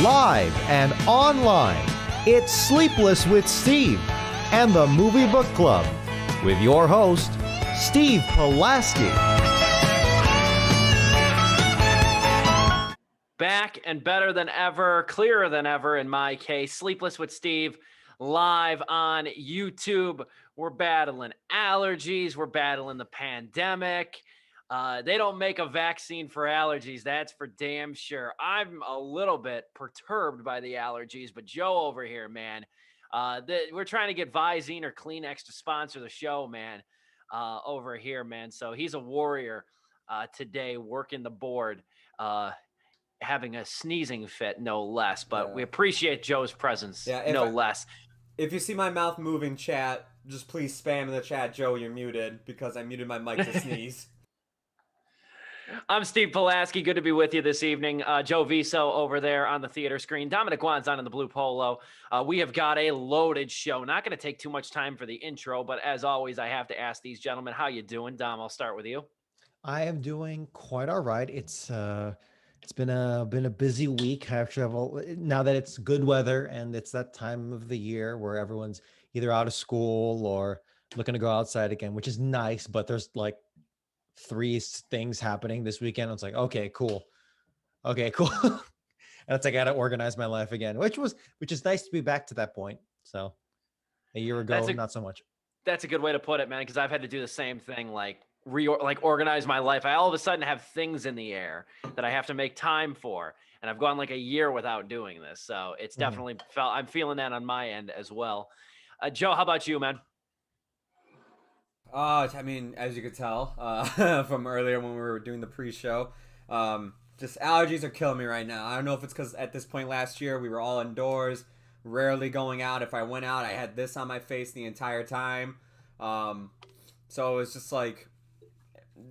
Live and online, it's Sleepless with Steve and the Movie Book Club with your host, Steve Pulaski. Back and better than ever, clearer than ever in my case. Sleepless with Steve, live on YouTube. We're battling allergies. We're battling the pandemic. They don't make a vaccine for allergies. That's for damn sure. I'm a little bit perturbed by the allergies, but Joe over here, man, we're trying to get Visine or Kleenex to sponsor the show, man, over here, man. So he's a warrior today, working the board, having a sneezing fit, no less. But we appreciate Joe's presence, no less. If you see my mouth moving, chat, just please spam in the chat, Joe, you're muted, because I muted my mic to sneeze. I'm Steve Pulaski. Good to be with you this evening. Joe Viso over there on the theater screen. Dominic Guanzon in the blue polo. We have got a loaded show. Not going to take too much time for the intro, but as always, I have to ask these gentlemen, how you doing? Dom, I'll start with you. I am doing quite all right. It's been a busy week. I have travel now that it's good weather and it's that time of the year where everyone's either out of school or looking to go outside again, which is nice, but there's like 3 things happening this weekend. It's like, okay, cool. And it's like I got to organize my life again, which is nice to be back to that point. So a year ago, not so much. That's a good way to put it, man, because I've had to do the same thing, like organize my life. I all of a sudden have things in the air that I have to make time for, and I've gone like a year without doing this. So it's definitely I'm feeling that on my end as well. Joe, how about you, man? I mean, as you could tell from earlier when we were doing the pre-show, just allergies are killing me right now. I don't know if it's because at this point last year we were all indoors, rarely going out. If I went out, I had this on my face the entire time. So it was just like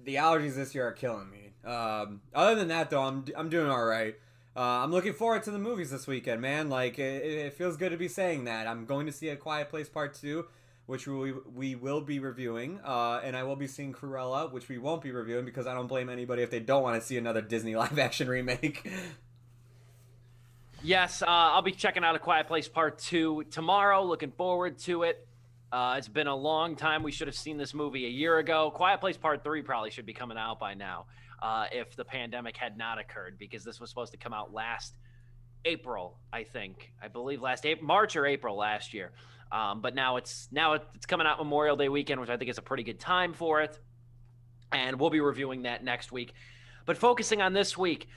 the allergies this year are killing me. Other than that, though, I'm doing all right. I'm looking forward to the movies this weekend, man. Like it feels good to be saying that. I'm going to see A Quiet Place Part 2. Which we will be reviewing, and I will be seeing Cruella, which we won't be reviewing because I don't blame anybody if they don't want to see another Disney live-action remake. Yes, I'll be checking out A Quiet Place Part 2 tomorrow. Looking forward to it. It's been a long time. We should have seen this movie a year ago. Quiet Place Part 3 probably should be coming out by now if the pandemic had not occurred, because this was supposed to come out last April, I believe March or April last year. But now it's coming out Memorial Day weekend, which I think is a pretty good time for it. And we'll be reviewing that next week. But focusing on this week,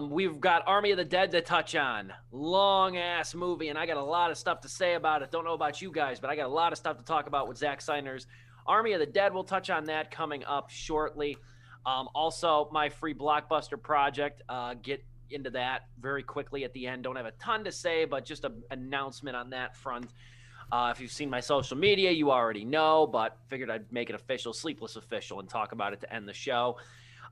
we've got Army of the Dead to touch on. Long-ass movie, and I got a lot of stuff to say about it. Don't know about you guys, but I got a lot of stuff to talk about with Zack Snyder's Army of the Dead. We'll touch on that coming up shortly. Also, my Freeblockbuster project, get into that very quickly at the end. Don't have a ton to say, but just an announcement on that front. If you've seen my social media, you already know, but figured I'd make it official, Sleepless official, and talk about it to end the show.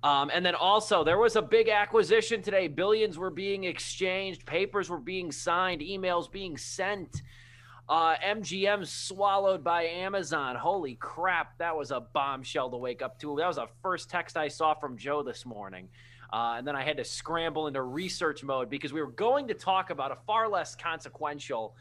And then also, there was a big acquisition today. Billions were being exchanged. Papers were being signed. Emails being sent. MGM swallowed by Amazon. Holy crap, that was a bombshell to wake up to. That was the first text I saw from Joe this morning. And then I had to scramble into research mode because we were going to talk about a far less consequential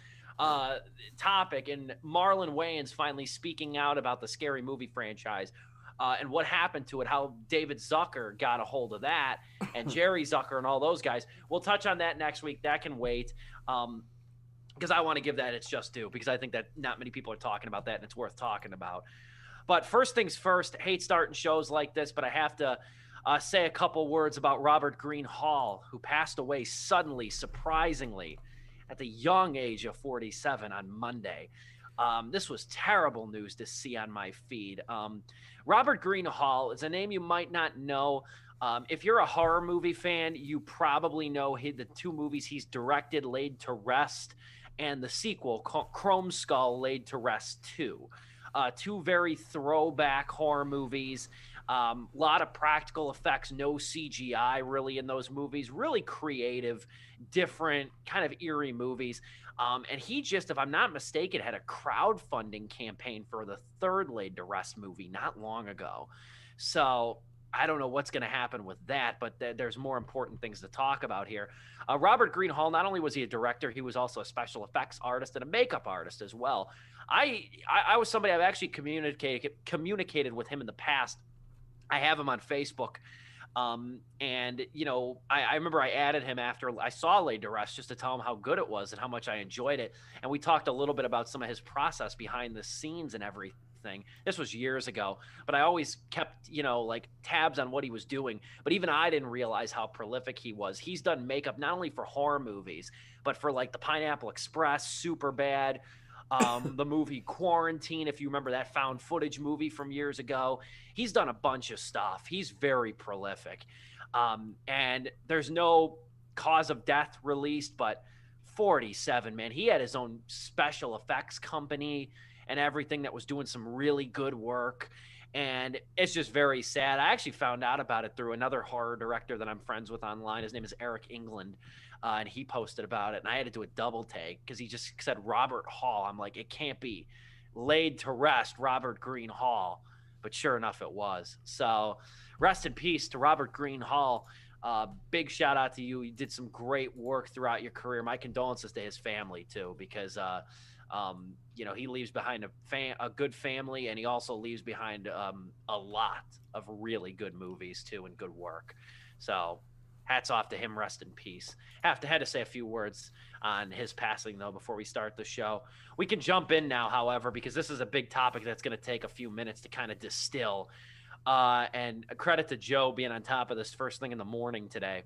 topic, and Marlon Wayans finally speaking out about the Scary Movie franchise and what happened to it, how David Zucker got a hold of that, and Jerry Zucker and all those guys. We'll touch on that next week. That can wait because I want to give that its just due, because I think that not many people are talking about that, and it's worth talking about. But first things first, hate starting shows like this, but I have to say a couple words about Robert Green Hall, who passed away suddenly, surprisingly, at the young age of 47 on Monday. This was terrible news to see on my feed. Robert Green Hall is a name you might not know. If you're a horror movie fan, you probably know the 2 movies he's directed, Laid to Rest, and the sequel, Chrome Skull, Laid to Rest 2. 2 very throwback horror movies. Lot of practical effects, no CGI really in those movies. Really creative, different, kind of eerie movies. And he just, if I'm not mistaken, had a crowdfunding campaign for the 3rd Laid to Rest movie not long ago. So I don't know what's going to happen with that, but there's more important things to talk about here. Robert Greenhall, not only was he a director, he was also a special effects artist and a makeup artist as well. I was somebody I've actually communicated with him in the past. I have him on Facebook. And I remember I added him after I saw Laid to Rest just to tell him how good it was and how much I enjoyed it. And we talked a little bit about some of his process behind the scenes and everything. This was years ago, but I always kept, like tabs on what he was doing. But even I didn't realize how prolific he was. He's done makeup not only for horror movies, but for like the Pineapple Express, Superbad, the movie Quarantine, if you remember that found footage movie from years ago. He's done a bunch of stuff. He's very prolific. And there's no cause of death released, but 47, man. He had his own special effects company and everything that was doing some really good work. And it's just very sad. I actually found out about it through another horror director that I'm friends with online. His name is Eric England. And he posted about it, and I had to do a double take because he just said Robert Hall. I'm like, it can't be Laid to Rest, Robert Green Hall. But sure enough, it was. So rest in peace to Robert Green Hall. Big shout out to you. You did some great work throughout your career. My condolences to his family, too, because he leaves behind a good family, and he also leaves behind a lot of really good movies, too, and good work. So hats off to him. Rest in peace. Had to say a few words on his passing, though, before we start the show. We can jump in now, however, because this is a big topic that's going to take a few minutes to kind of distill. And a credit to Joe being on top of this first thing in the morning today.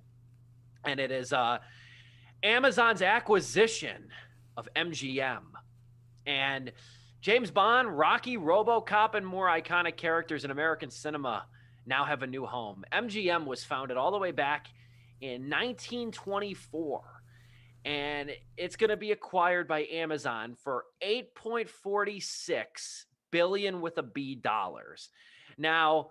And it is Amazon's acquisition of MGM. And James Bond, Rocky, RoboCop, and more iconic characters in American cinema now have a new home. MGM was founded all the way back in 1924, and it's going to be acquired by Amazon for $8.46 billion with a B dollars. Now,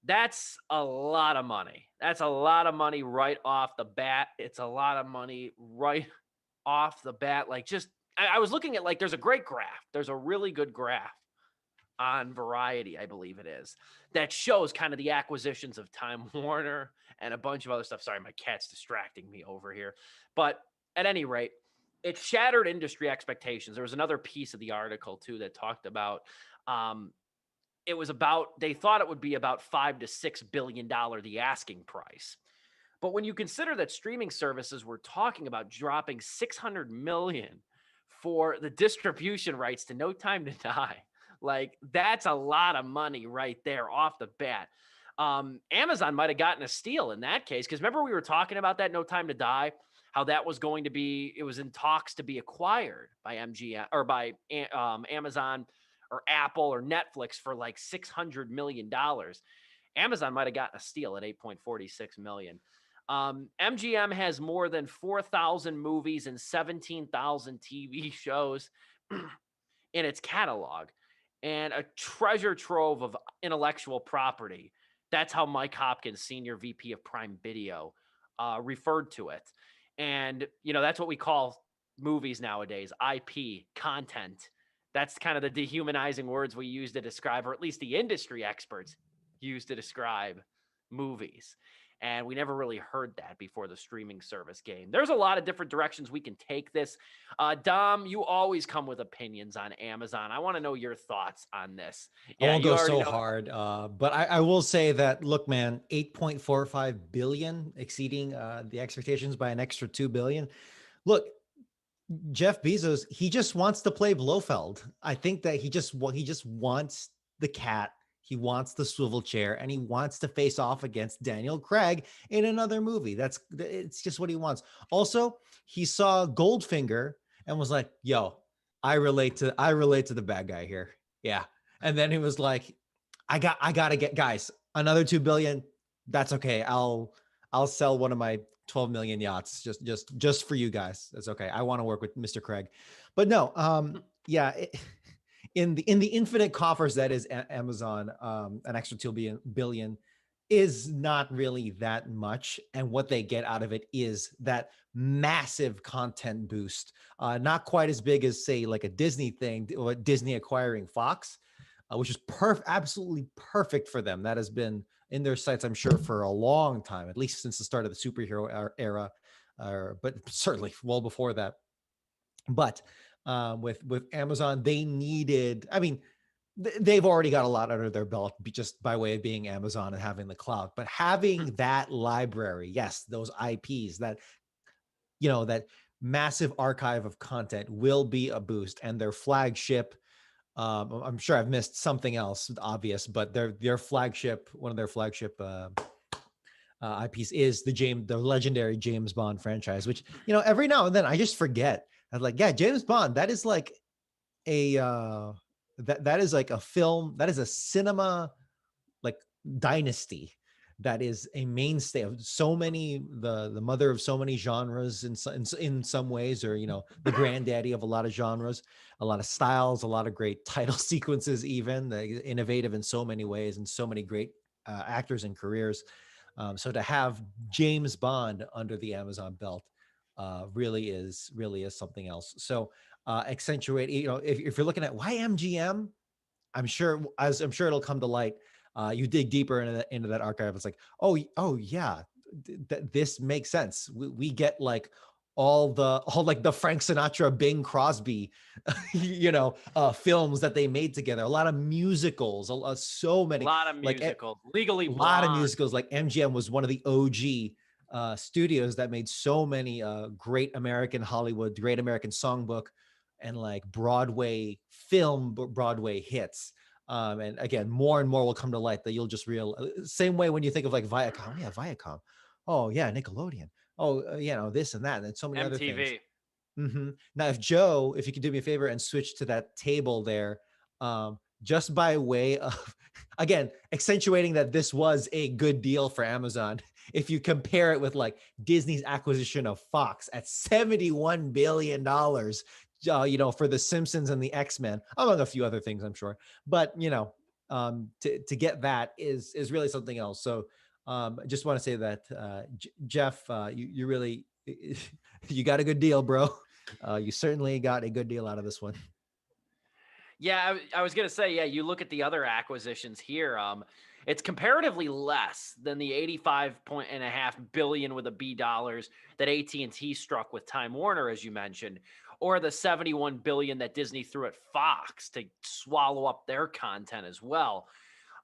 that's a lot of money. That's a lot of money right off the bat. It's a lot of money right off the bat. Like, just I was looking at, like, there's a great graph. There's a really good graph on Variety, I believe it is, that shows kind of the acquisitions of Time Warner and a bunch of other stuff. Sorry, my cat's distracting me over here. But at any rate, it shattered industry expectations. There was another piece of the article, too, that talked about they thought it would be about $5 to $6 billion, the asking price. But when you consider that streaming services were talking about dropping $600 million for the distribution rights to No Time to Die, like, that's a lot of money right there off the bat. Amazon might have gotten a steal in that case, because remember we were talking about that No Time to Die, how that was going to be, it was in talks to be acquired by MGM or by Amazon or Apple or Netflix for like $600 million. Amazon might have gotten a steal at $8.46 million. MGM has more than 4,000 movies and 17,000 TV shows in its catalog, and a treasure trove of intellectual property. That's how Mike Hopkins, Senior VP of Prime Video, referred to it. And, that's what we call movies nowadays, IP, content. That's kind of the dehumanizing words we use to describe, or at least the industry experts use to describe movies. And we never really heard that before the streaming service game. There's a lot of different directions we can take this. Dom, you always come with opinions on Amazon. I want to know your thoughts on this. I won't go so hard, but I will say that, look, man, 8.45 billion, exceeding the expectations by an extra 2 billion. Look, Jeff Bezos, he just wants to play Blofeld. I think that he just wants the cat. He wants the swivel chair, and he wants to face off against Daniel Craig in another movie. It's just what he wants. Also, he saw Goldfinger and was like, "Yo, I relate to the bad guy here." Yeah. And then he was like, I got to get, guys, another 2 billion. That's okay. I'll sell one of my 12 million yachts just for you guys. That's okay. I want to work with Mr. Craig. But no, in the infinite coffers that is Amazon, an extra 2 billion is not really that much. And what they get out of it is that massive content boost. Not quite as big as, say, like a Disney thing, or Disney acquiring Fox, which is absolutely perfect for them. That has been in their sights, I'm sure, for a long time, at least since the start of the superhero era, but certainly well before that. But with Amazon, they needed. I mean, they've already got a lot under their belt just by way of being Amazon and having the cloud. But having that library, yes, those IPs, that massive archive of content will be a boost. And their flagship, I'm sure I've missed something else obvious, but their flagship, one of their flagship IPs is the legendary James Bond franchise, which, every now and then I just forget. I'm like, yeah, James Bond, that is like a that is like a film, that is a cinema like dynasty, that is a mainstay of so many, the mother of so many genres in some ways, or the granddaddy of a lot of genres, a lot of styles, a lot of great title sequences, even innovative in so many ways, and so many great actors and careers. So to have James Bond under the Amazon belt really is something else. So accentuate, if you're looking at why MGM, I'm sure it'll come to light. You dig deeper into that archive. It's like, oh yeah, this makes sense. We get like all like the Frank Sinatra, Bing Crosby, films that they made together. A lot of musicals, so many. A lot of like musicals, Legally a lot of Blonde. musicals. Like MGM was one of the OG studios that made so many great American Hollywood, great American songbook, and like Broadway hits. And again, more and more will come to light that you'll just same way when you think of like Viacom. Yeah, Viacom. Oh yeah, Nickelodeon. Oh, this and that, and so many other things. MTV. Now, if you could do me a favor and switch to that table there, just by way of, again, accentuating that this was a good deal for Amazon. If you compare it with like Disney's acquisition of Fox at $71 billion, for The Simpsons and the X-Men, among a few other things, I'm sure. But, to get that is really something else. So I just want to say that, Jeff, you really, you got a good deal, bro. You certainly got a good deal out of this one. Yeah, I was gonna say, yeah. You look at the other acquisitions here. It's comparatively less than the 85.5 billion with a B dollars that AT&T struck with Time Warner, as you mentioned, or the 71 billion that Disney threw at Fox to swallow up their content as well.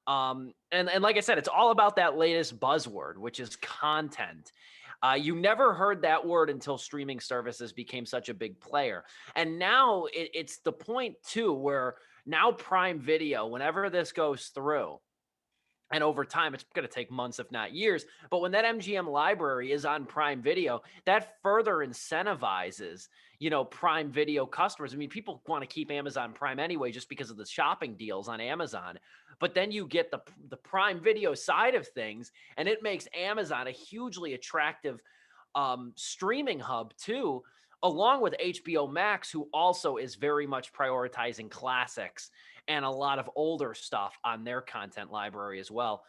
And like I said, it's all about that latest buzzword, which is content. You never heard that word until streaming services became such a big player. And now it's the point, too, where now Prime Video, whenever this goes through, and over time, it's going to take months, if not years. But when that MGM library is on Prime Video, that further incentivizes, Prime Video customers. I mean, people want to keep Amazon Prime anyway, just because of the shopping deals on Amazon. But then you get the Prime Video side of things, and it makes Amazon a hugely attractive streaming hub too, along with HBO Max, who also is very much prioritizing classics and a lot of older stuff on their content library as well.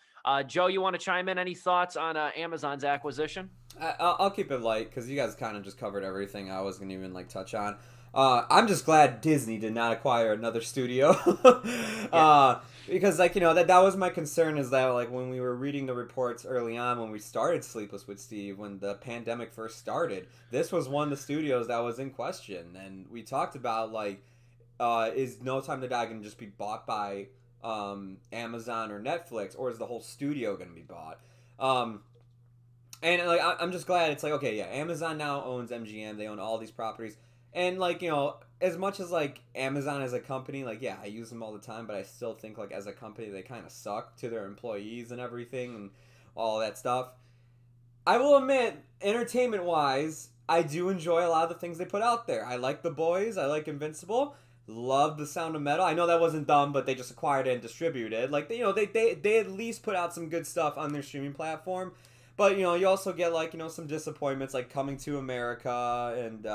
Joe, you want to chime in? Any thoughts on Amazon's acquisition? I'll keep it light because you guys kind of just covered everything I was gonna even touch on. I'm just glad Disney did not acquire another studio. Because that was my concern, is that when we were reading the reports early on when we started Sleepless with Steve, when the pandemic first started, this was one of the studios that was in question, and we talked about is No Time to Die going to just be bought by Amazon or Netflix, or is the whole studio going to be bought? And I'm just glad it's okay, yeah, Amazon now owns MGM. They own all these properties. And as much as Amazon as a company, yeah, I use them all the time, but I still think as a company they kind of suck to their employees and everything and all that stuff. I will admit, entertainment wise, I do enjoy a lot of the things they put out there. I like The Boys, I like Invincible, love The Sound of Metal. I know that wasn't dumb, but they just acquired it and distributed. They at least put out some good stuff on their streaming platform. But you also get some disappointments, like Coming to America and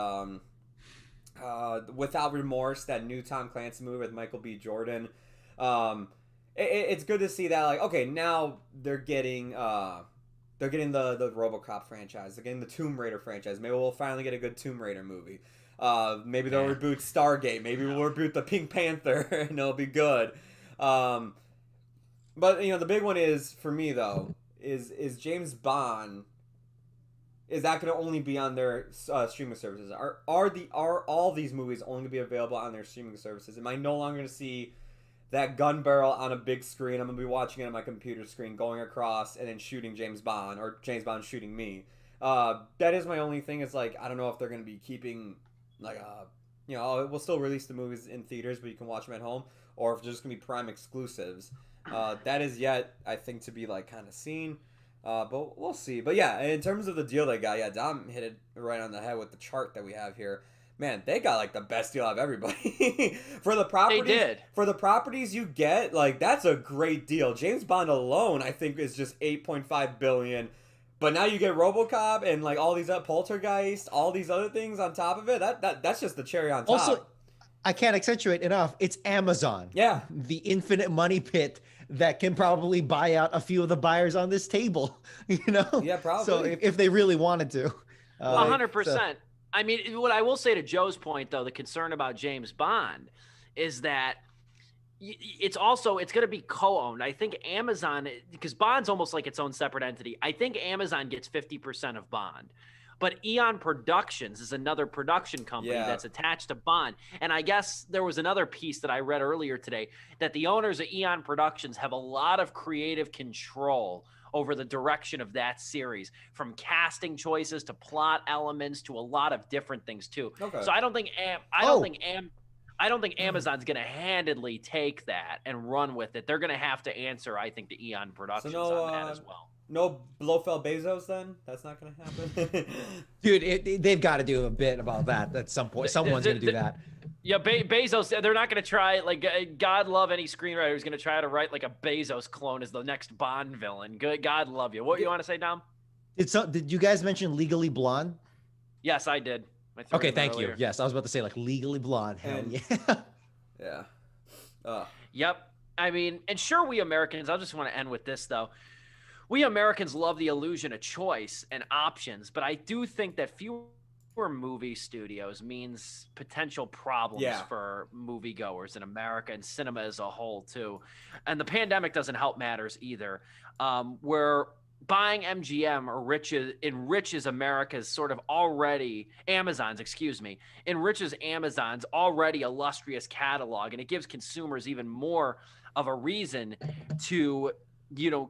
Without Remorse, that new Tom Clancy movie with Michael B. Jordan. It's good to see that okay, now they're getting the RoboCop franchise, they're getting the Tomb Raider franchise. Maybe we'll finally get a good Tomb Raider movie. Maybe they'll reboot Stargate. Maybe we'll reboot the Pink Panther and it'll be good. But the big one is for me though is James Bond. Is that going to only be on their streaming services? Are all these movies only going to be available on their streaming services? Am I no longer going to see that gun barrel on a big screen? I'm going to be watching it on my computer screen, going across and then shooting James Bond, or James Bond shooting me. That is my only thing. Is like I don't know if they're going to be keeping like we'll still release the movies in theaters, but you can watch them at home, or if they're just going to be Prime exclusives. That is yet I think to be like kind of seen. But we'll see. But yeah, in terms of the deal they got, yeah, Dom hit it right on the head with the chart that we have here. Man, they got like the best deal out of everybody. For the properties, They did. For the properties you get, like that's a great deal. James Bond alone, I think, is just 8.5 billion. But now you get RoboCop and like all these Poltergeist, all these other things on top of it. That's just the cherry on top. Also, I can't accentuate enough. It's Amazon. Yeah. The infinite money pit that can probably buy out a few of the buyers on this table, Yeah, probably. So if they really wanted to. 100%. I mean, what I will say to Joe's point, though, the concern about James Bond is that it's going to be co-owned. I think Amazon, because Bond's almost like its own separate entity. I think Amazon gets 50% of Bond. But Eon Productions is another production company that's attached to Bond. And I guess there was another piece that I read earlier today that the owners of Eon Productions have a lot of creative control over the direction of that series, from casting choices to plot elements to a lot of different things too. Okay. So I don't think Amazon's going to handedly take that and run with it. They're going to have to answer, I think, to Eon Productions on that as well. No Blofeld Bezos, then? That's not going to happen? Dude, they've got to do a bit about that at some point. Someone's going to do that. Yeah, Bezos, they're not going to try, like, God love any screenwriter who's going to try to write, like, a Bezos clone as the next Bond villain. Good, God love you. What you want to say, Dom? Did you guys mention Legally Blonde? Yes, I did. Okay, thank you. Yes, I was about to say, like, Legally Blonde. Hell yeah. Yeah. Yep. I mean, and sure, we Americans, I just want to end with this, though. We Americans love the illusion of choice and options, but I do think that fewer movie studios means potential problems for moviegoers in America and cinema as a whole, too. And the pandemic doesn't help matters either. Where buying MGM enriches America's sort of already enriches Amazon's already illustrious catalog, and it gives consumers even more of a reason to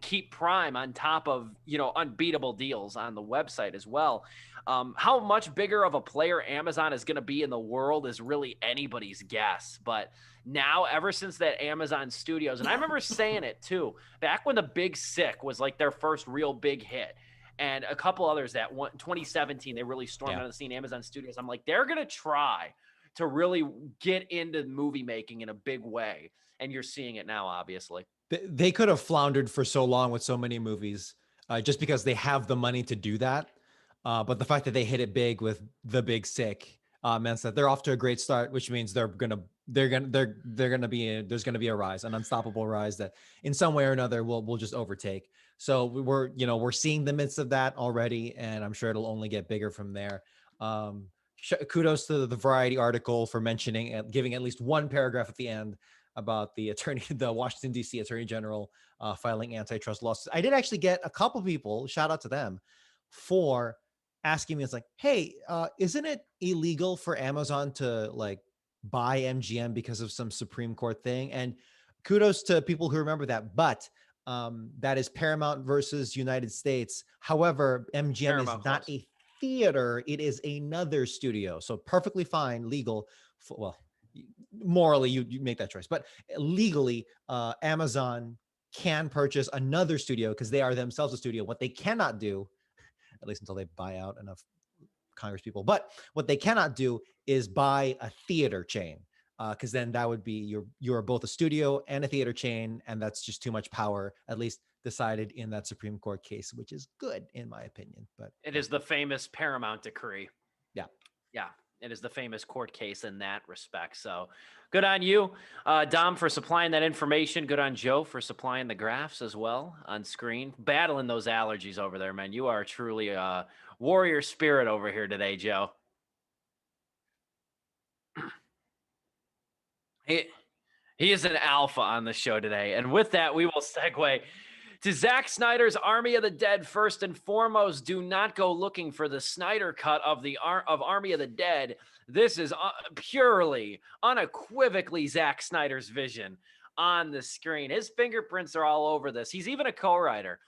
keep Prime on top of unbeatable deals on the website as well. How much bigger of a player Amazon is going to be in the world is really anybody's guess. But now, ever since that Amazon Studios, and I remember saying it too, back when The Big Sick was like their first real big hit, and a couple others that 2017, they really stormed on the scene, Amazon Studios. I'm like, they're going to try to really get into movie making in a big way. And you're seeing it now, obviously. They could have floundered for so long with so many movies just because they have the money to do that. But the fact that they hit it big with The Big Sick means that they're off to a great start, which means there's gonna be a rise, an unstoppable rise that in some way or another will just overtake. So we're seeing the midst of that already, and I'm sure it'll only get bigger from there. Kudos to the Variety article for mentioning and giving at least one paragraph at the end about the Washington, D.C. Attorney General filing antitrust lawsuits. I did actually get a couple people, shout out to them, for asking me, it's like, hey, isn't it illegal for Amazon to like buy MGM because of some Supreme Court thing? And kudos to people who remember that. But that is Paramount versus United States. However, MGM is not a theater. It is another studio. So perfectly fine, legal. Morally, you make that choice, but legally, Amazon can purchase another studio because they are themselves a studio. What they cannot do, at least until they buy out enough Congress people, but what they cannot do is buy a theater chain, because then that would be you're both a studio and a theater chain, and that's just too much power, at least decided in that Supreme Court case, which is good in my opinion. But it is the famous Paramount decree. Yeah. It is the famous court case in that respect. So good on you, Dom, for supplying that information. Good on Joe for supplying the graphs as well on screen. Battling those allergies over there, man. You are truly a warrior spirit over here today, Joe. He is an alpha on the show today. And with that, we will segue to Zack Snyder's Army of the Dead. First and foremost, do not go looking for the Snyder cut of Army of the Dead. This is purely, unequivocally Zack Snyder's vision on the screen. His fingerprints are all over this. He's even a co-writer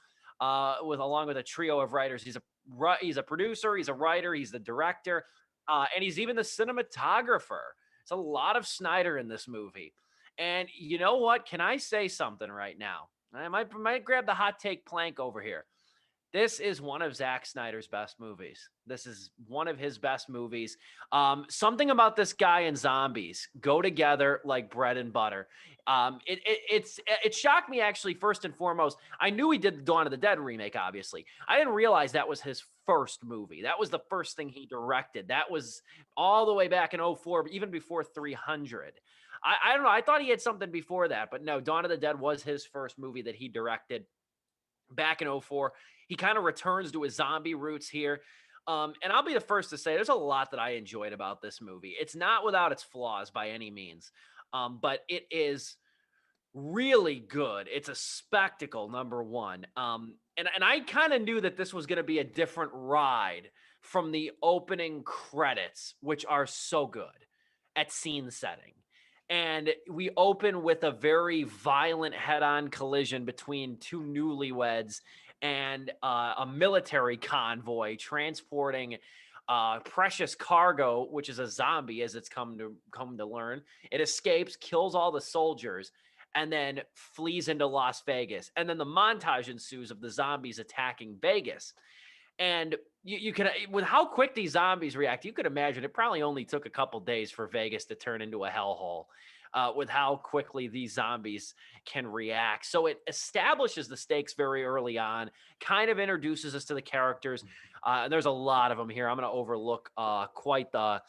along with a trio of writers. He's a producer, he's a writer, he's the director, and he's even the cinematographer. It's a lot of Snyder in this movie. And you know what? Can I say something right now? I might grab the hot take plank over here. This is one of Zack Snyder's best movies. This is one of his best movies. Something about this guy and zombies go together like bread and butter. It shocked me, actually. First and foremost, I knew he did the Dawn of the Dead remake. Obviously, I didn't realize that was his first movie. That was the first thing he directed. That was all the way back in 2004, even before 300. I don't know. I thought he had something before that, but no, Dawn of the Dead was his first movie that he directed back in 2004. He kind of returns to his zombie roots here. And I'll be the first to say there's a lot that I enjoyed about this movie. It's not without its flaws by any means, but it is really good. It's a spectacle, number one. And I kind of knew that this was going to be a different ride from the opening credits, which are so good at scene setting. And we open with a very violent head-on collision between two newlyweds and a military convoy transporting precious cargo, which is a zombie, as it's come to learn. It escapes, kills all the soldiers, and then flees into Las Vegas. And then the montage ensues of the zombies attacking Vegas. And you can, with how quick these zombies react, you could imagine it probably only took a couple days for Vegas to turn into a hellhole. With how quickly these zombies can react. So it establishes the stakes very early on, kind of introduces us to the characters. There's a lot of them here. I'm going to overlook quite the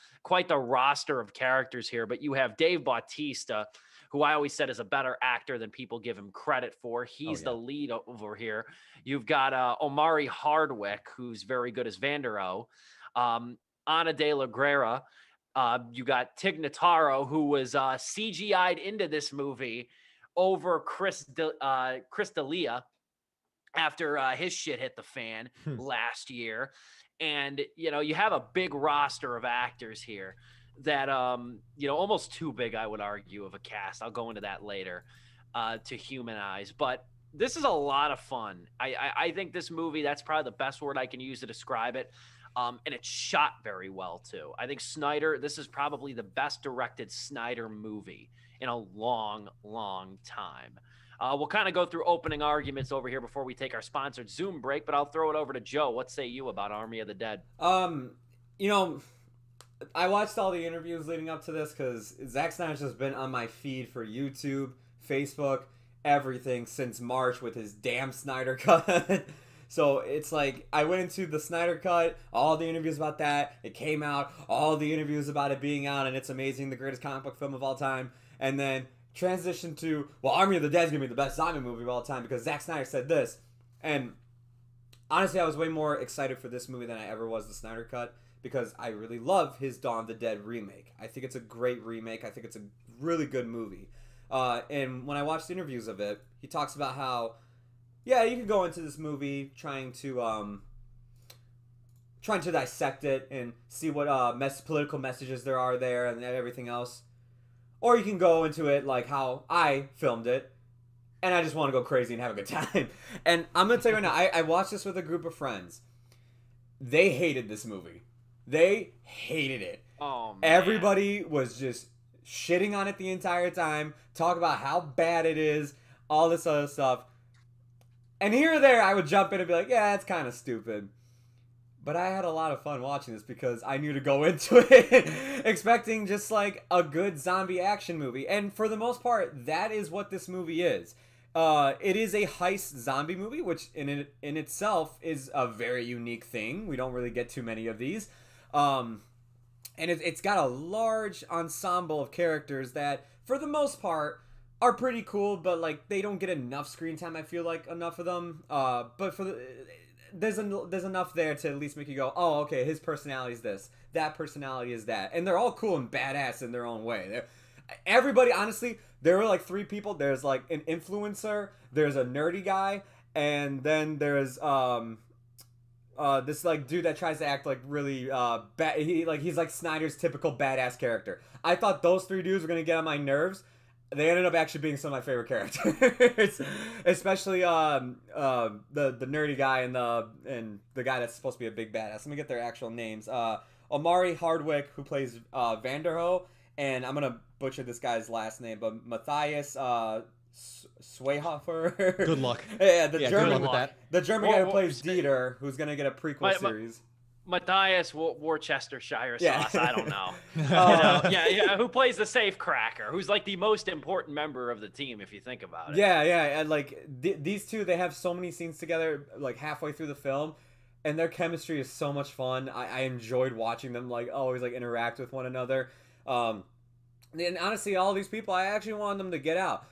roster of characters here, but you have Dave Bautista, who I always said is a better actor than people give him credit for. He's the lead over here. You've got Omari Hardwick, who's very good as Vandero. Ana de la Guerra. You got Tig Notaro, who was CGI'd into this movie over Chris D'Elia after his shit hit the fan last year. And, you have a big roster of actors here that, almost too big, I would argue, of a cast. I'll go into that later to humanize. But this is a lot of fun. I think this movie, that's probably the best word I can use to describe it. And it's shot very well, too. I think Snyder, this is probably the best directed Snyder movie in a long, long time. We'll kind of go through opening arguments over here before we take our sponsored Zoom break, but I'll throw it over to Joe. What say you about Army of the Dead? I watched all the interviews leading up to this because Zack Snyder's just been on my feed for YouTube, Facebook, everything since March with his damn Snyder Cut. So it's like I went into the Snyder Cut, all the interviews about that. It came out, all the interviews about it being out, and it's amazing, the greatest comic book film of all time. And then transition to, well, Army of the Dead is going to be the best zombie movie of all time because Zack Snyder said this. And honestly, I was way more excited for this movie than I ever was the Snyder Cut because I really love his Dawn of the Dead remake. I think it's a great remake. I think it's a really good movie. And when I watched interviews of it, he talks about how, yeah, you can go into this movie trying to dissect it and see what political messages there are there and everything else. Or you can go into it like how I filmed it, and I just want to go crazy and have a good time. And I'm going to tell you right now, I watched this with a group of friends. They hated this movie. They hated it. Oh, man. Everybody was just shitting on it the entire time, talk about how bad it is, all this other stuff. And here or there, I would jump in and be like, yeah, that's kind of stupid. But I had a lot of fun watching this because I knew to go into it expecting just like a good zombie action movie. And for the most part, that is what this movie is. It is a heist zombie movie, which in itself is a very unique thing. We don't really get too many of these. And it's got a large ensemble of characters that, for the most part, are pretty cool, but like they don't get enough screen time. I feel like enough of them. But there's enough there to at least make you go, oh, okay, his personality is this, that personality is that, and they're all cool and badass in their own way. everybody, honestly, there were like three people. There's like an influencer, there's a nerdy guy, and then there's this like dude that tries to act like really bad. He's like Snyder's typical badass character. I thought those three dudes were gonna get on my nerves. They ended up actually being some of my favorite characters, especially the nerdy guy and the guy that's supposed to be a big badass. Let me get their actual names. Omari Hardwick, who plays Vanderho, and I'm gonna butcher this guy's last name, but Matthias Swayhofer. Good luck. Yeah, German, good luck with that. The German guy who plays Dieter, who's gonna get a prequel series. Matthias Worcestershire sauce. I don't know. Who plays the safe cracker? Who's like the most important member of the team, if you think about it. Yeah, and like these two, they have so many scenes together, like halfway through the film, and their chemistry is so much fun. I enjoyed watching them like always like interact with one another. And honestly, all these people, I actually wanted them to get out.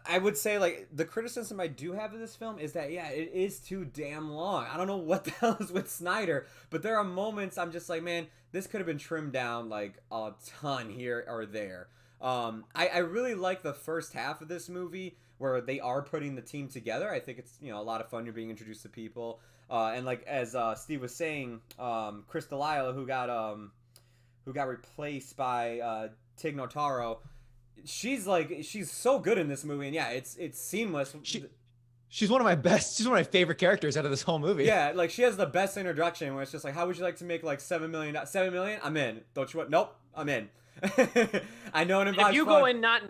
I would say, like, the criticism I do have of this film is that, yeah, it is too damn long. I don't know what the hell is with Snyder, but there are moments I'm just like, man, this could have been trimmed down, like, a ton here or there. I really like the first half of this movie where they are putting the team together. I think it's, you know, a lot of fun. You're being introduced to people. And, like, as Steve was saying, Chris D'Elia, who got replaced by Tig Notaro, she's so good in this movie, and yeah, it's seamless. She's one of my favorite characters out of this whole movie. Yeah, like she has the best introduction where it's just like, how would you like to make like $7 million? $7 million? I'm in. Don't you want? Nope, I'm in. I know it involves. If you go in not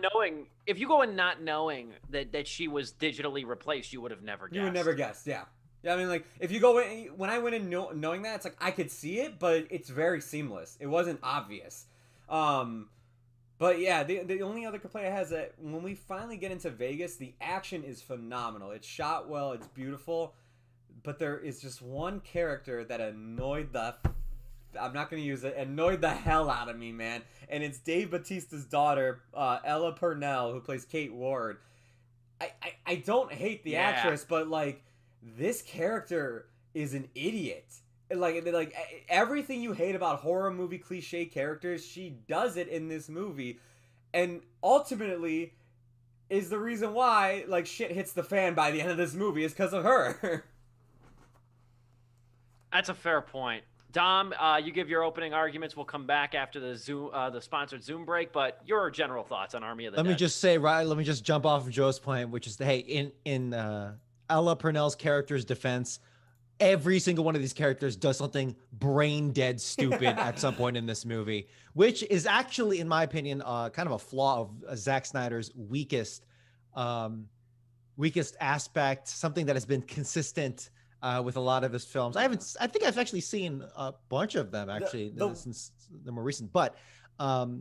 knowing that she was digitally replaced, you would have never guessed. You would never guess. Yeah. Yeah, I mean, like, if you go in, when I went in knowing that, it's like, I could see it, but it's very seamless. It wasn't obvious. But yeah, the only other complaint I have is that when we finally get into Vegas, the action is phenomenal. It's shot well, it's beautiful, but there is just one character that annoyed the hell out of me, man. And it's Dave Bautista's daughter, Ella Purnell, who plays Kate Ward. I don't hate the actress, but like, this character is an idiot. Like everything you hate about horror movie cliche characters, she does it in this movie, and ultimately is the reason why like shit hits the fan by the end of this movie is because of her. That's a fair point. Dom, you give your opening arguments. We'll come back after the sponsored Zoom break, but your general thoughts on Army of the Dead. Let me just jump off of Joe's point, which is that, hey, in Ella Purnell's character's defense, every single one of these characters does something brain dead stupid at some point in this movie, which is actually, in my opinion, kind of a flaw of Zack Snyder's weakest aspect, something that has been consistent with a lot of his films. I think I've actually seen a bunch of them actually since the more recent, but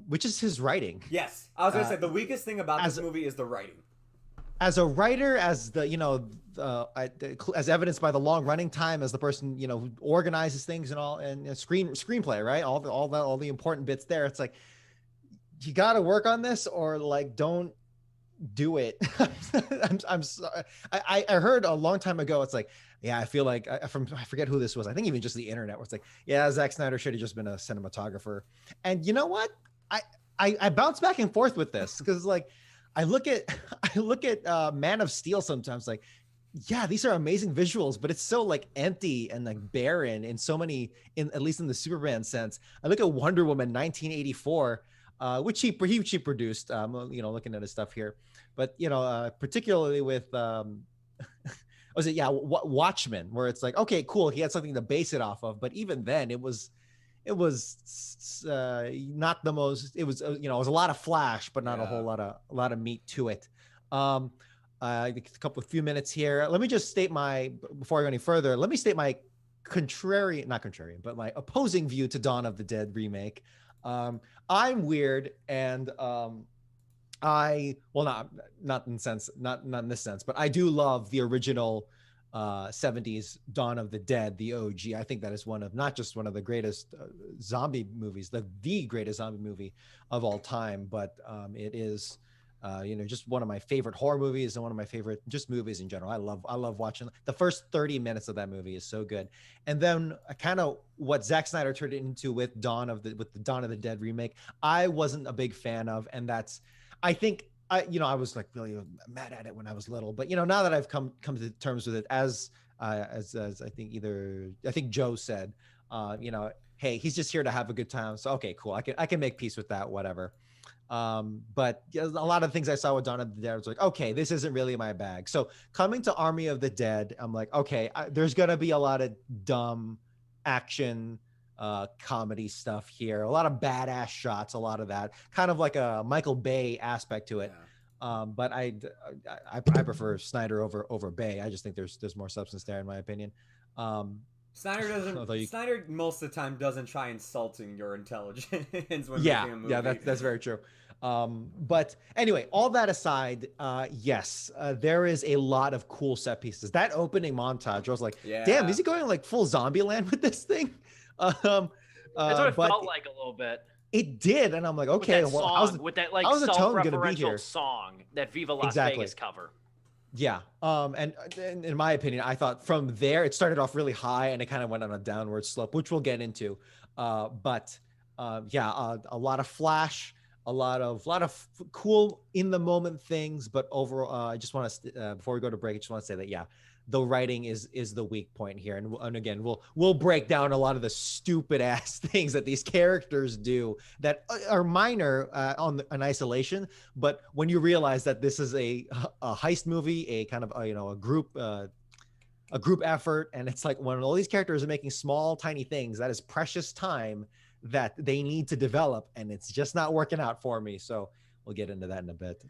which is his writing. Yes. I was going to say the weakest thing about this movie is the writing. As a writer, as as evidenced by the long running time, as the person who organizes things and all, and screenplay, right? All the important bits there. It's like, you got to work on this, or like don't do it. I'm sorry. I heard a long time ago. It's like, yeah, I feel like I forget who this was. I think even just the internet. Where it's like, yeah, Zack Snyder should have just been a cinematographer. And you know what? I bounce back and forth with this because like. I look at Man of Steel sometimes like, yeah, these are amazing visuals, but it's so like empty and like barren in so many, at least in the Superman sense. I look at Wonder Woman 1984, which he produced, looking at his stuff here, but particularly with Watchmen, where it's like, okay, cool, he had something to base it off of, but even then it was not the most. It was it was a lot of flash, but not a whole lot of meat to it. A few minutes here. Let me just state before I go any further. Let me state my my opposing view to Dawn of the Dead remake. I'm weird, and not in this sense, but I do love the original 70s Dawn of the Dead, the OG. I think that is not just one of the greatest zombie movies, the greatest zombie movie of all time, but it is Just one of my favorite horror movies and one of my favorite just movies in general. I love watching the first 30 minutes of that movie is so good. And then kind of what Zack Snyder turned it into with the Dawn of the Dead remake, I wasn't a big fan of. And I think I was like really mad at it when I was little, but now that I've come to terms with it, as I think Joe said, hey, he's just here to have a good time. So, okay, cool. I can make peace with that, whatever. But a lot of things I saw with Dawn of the Dead, I was like, okay, this isn't really my bag. So coming to Army of the Dead, I'm like, okay, there's going to be a lot of dumb action, comedy stuff here, a lot of badass shots, a lot of that kind of like a Michael Bay aspect to it. Yeah. But I prefer Snyder over Bay. I just think there's more substance there in my opinion. Snyder most of the time doesn't try insulting your intelligence when making a movie. Yeah, that's very true. But anyway, all that aside, yes, there is a lot of cool set pieces. That opening montage, I was like, damn, is he going like full zombie land with this thing? That's what it felt like a little bit. It did, and I'm like, okay, with that self-referential song that Viva Las Vegas cover. Yeah. And in my opinion, I thought from there it started off really high and it kind of went on a downward slope, which we'll get into. A lot of flash, a lot of cool in the moment things, but overall, I just want to before we go to break, I just want to say that the writing is the weak point here, and again, we'll break down a lot of the stupid ass things that these characters do that are minor in isolation, but when you realize that this is a heist movie, a kind of a group effort, and it's like when all these characters are making small tiny things, that is precious time that they need to develop, and it's just not working out for me. So we'll get into that in a bit.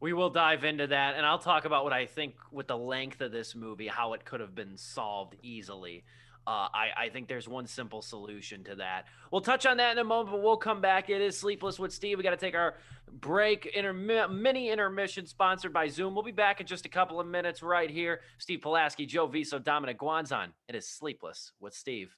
We will dive into that, and I'll talk about what I think with the length of this movie, how it could have been solved easily. I think there's one simple solution to that. We'll touch on that in a moment, but we'll come back. It is Sleepless with Steve. We got to take our break, mini intermission sponsored by Zoom. We'll be back in just a couple of minutes right here. Steve Pulaski, Joe Viso, Dominic Guanzon. It is Sleepless with Steve.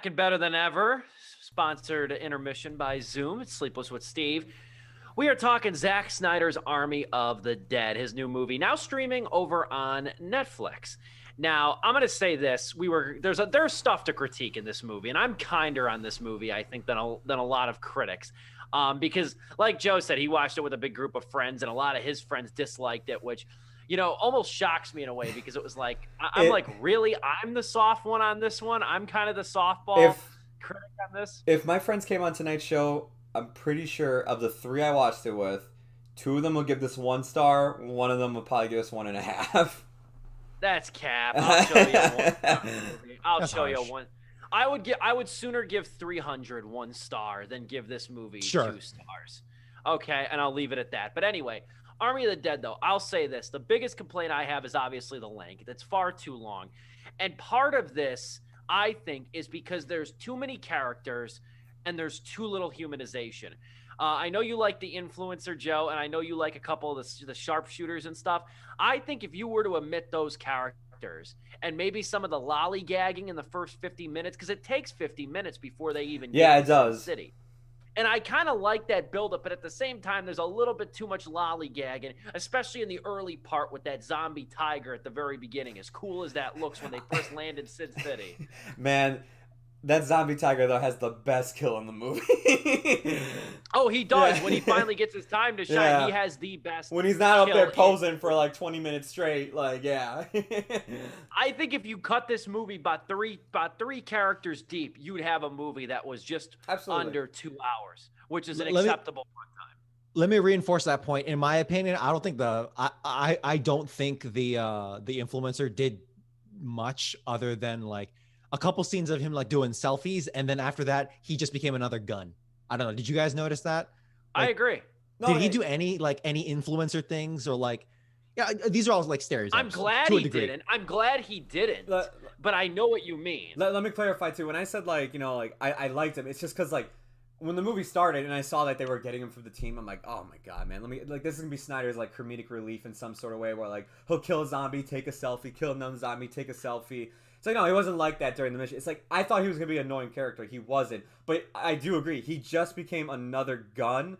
And better than ever, sponsored intermission by Zoom. It's Sleepless with Steve. We are talking Zack Snyder's Army of the Dead, his new movie, now streaming over on Netflix. Now, I'm going to say this: there's stuff to critique in this movie, and I'm kinder on this movie, I think, than a lot of critics, because, like Joe said, he watched it with a big group of friends, and a lot of his friends disliked it, which almost shocks me in a way, because it was like, really? I'm the soft one on this one? I'm kind of the softball critic on this? If my friends came on tonight's show, I'm pretty sure of the 3 I watched it with, 2 of them will give this 1 star, 1 of them will probably give us 1.5. That's cap. I'll show you one. You one. I would sooner give 300 1 star than give this movie 2 stars. Okay, and I'll leave it at that. But anyway, Army of the Dead, though, I'll say this. The biggest complaint I have is obviously the length. It's far too long. And part of this, I think, is because there's too many characters and there's too little humanization. I know you like the influencer, Joe, and I know you like a couple of the sharpshooters and stuff. I think if you were to omit those characters and maybe some of the lollygagging in the first 50 minutes, because it takes 50 minutes before they even get to the city. And I kind of like that buildup, but at the same time, there's a little bit too much lollygagging, especially in the early part with that zombie tiger at the very beginning, as cool as that looks when they first land in Sin City. Man, That zombie tiger though has the best kill in the movie. Oh, he does. Yeah. When he finally gets his time to shine, Yeah. he has the best. When he's not up there kill posing for like 20 minutes straight, like yeah. I think if you cut this movie about three characters deep, you'd have a movie that was just Absolutely. under 2 hours, which is an Let me- acceptable runtime. Let me reinforce that point. In my opinion, I don't think I don't think the influencer did much other than like a couple scenes of him like doing selfies, and then after that he just became another gun. I don't know. Did you guys notice that? I Like, agree. No, did he do any influencer things or like? Yeah, these are all like stereotypes. I'm glad to a he degree. didn't. I'm glad he didn't. But I know what you mean. Let me clarify too. When I said like, you know, like I liked him, it's just because like when the movie started and I saw that they were getting him for the team, I'm like, oh my god, man, let me like this is gonna be Snyder's like comedic relief in some sort of way where like he'll kill a zombie, take a selfie, kill another zombie, take a selfie. It's like no, he wasn't like that during the mission. It's like I thought he was gonna be an annoying character. He wasn't. But I do agree, he just became another gun.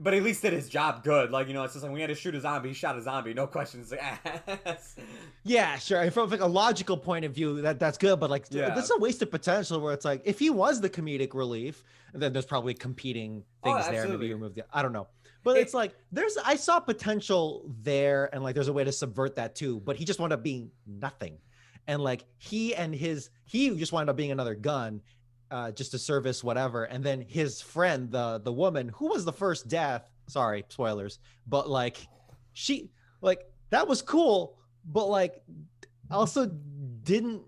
But at least did his job good. Like, you know, it's just like we had to shoot a zombie, he shot a zombie, no questions asked. Yeah, sure. And from like a logical point of view, that's good. But like, Yeah. that's a wasted potential. Where it's like, if he was the comedic relief, then there's probably competing things there. Absolutely. Maybe you remove the. I don't know. But it's like I saw potential there, and like there's a way to subvert that too. But he just wound up being nothing, and like he just wound up being another gun, just to service whatever. And then his friend, the woman who was the first death. Sorry, spoilers. But like, she like that was cool. But like, also didn't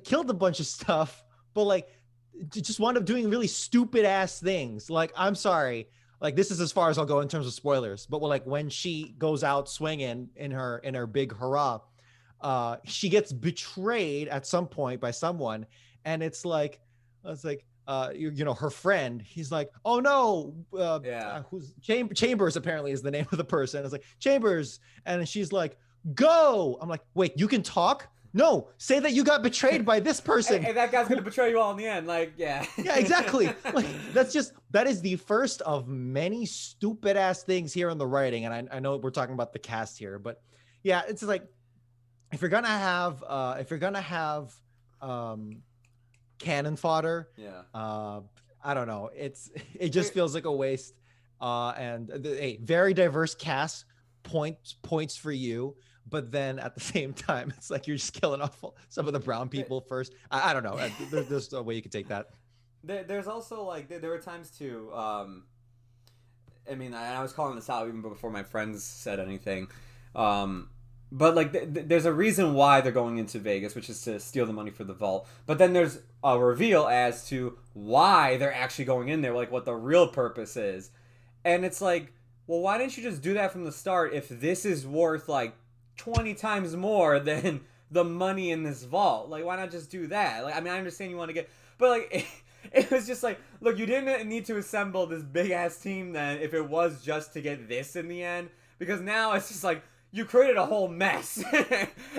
killed a bunch of stuff. But like, just wound up doing really stupid ass things. Like, I'm sorry. Like, this is as far as I'll go in terms of spoilers. But like when she goes out swinging in her big hurrah, she gets betrayed at some point by someone, and it's like you know, her friend. He's like, oh no, who's Chambers apparently is the name of the person. It's like Chambers, and she's like, go. I'm like, wait, you can talk? No, say that you got betrayed by this person. Hey, that guy's gonna betray you all in the end. Like, yeah. Yeah, exactly. Like that is the first of many stupid ass things here in the writing. And I know we're talking about the cast here, but yeah, it's like if you're gonna have cannon fodder, I don't know. It just feels like a waste. And a very diverse cast points for you. But then at the same time, it's like you're just killing off some of the brown people first. I don't know. There's a way you could take that. There's also like there were times too. I mean, I was calling this out even before my friends said anything. But like, there's a reason why they're going into Vegas, which is to steal the money for the vault. But then there's a reveal as to why they're actually going in there, like what the real purpose is. And it's like, well, why didn't you just do that from the start if this is worth like 20 times more than the money in this vault? Like, why not just do that? Like, I mean, I understand you want to get, but like, it was just like, look, you didn't need to assemble this big ass team then if it was just to get this in the end, because now it's just like you created a whole mess,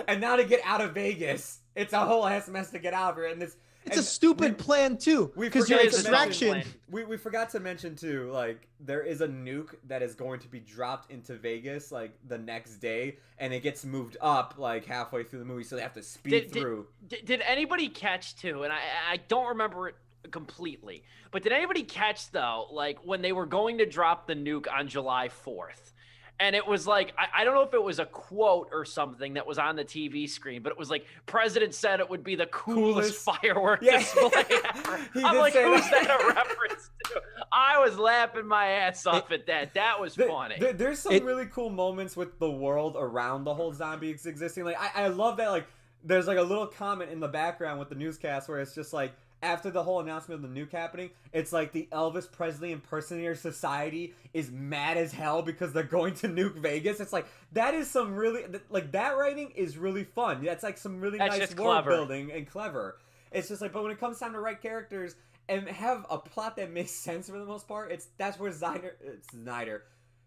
and now to get out of Vegas, it's a whole ass mess to get out of here, and this. It's a stupid plan too, because your extraction. We forgot to mention too, like there is a nuke that is going to be dropped into Vegas like the next day, and it gets moved up like halfway through the movie, so they have to speed through. Did anybody catch too? And I don't remember it completely, but did anybody catch though, like when they were going to drop the nuke on July 4th? And it was like, I don't know if it was a quote or something that was on the TV screen, but it was like, President said it would be the coolest firework display ever. I'm like, who's that a reference to? I was laughing my ass off at that. That was funny. There's some really cool moments with the world around the whole zombies existing. Like, I love that, like, there's like a little comment in the background with the newscast where it's just like, after the whole announcement of the nuke happening, it's like the Elvis Presley Impersonator Society is mad as hell because they're going to nuke Vegas. It's like, that is some really, like, that writing is really fun. That's like some really nice world building and clever. It's just like, but when it comes time to write characters and have a plot that makes sense for the most part, that's where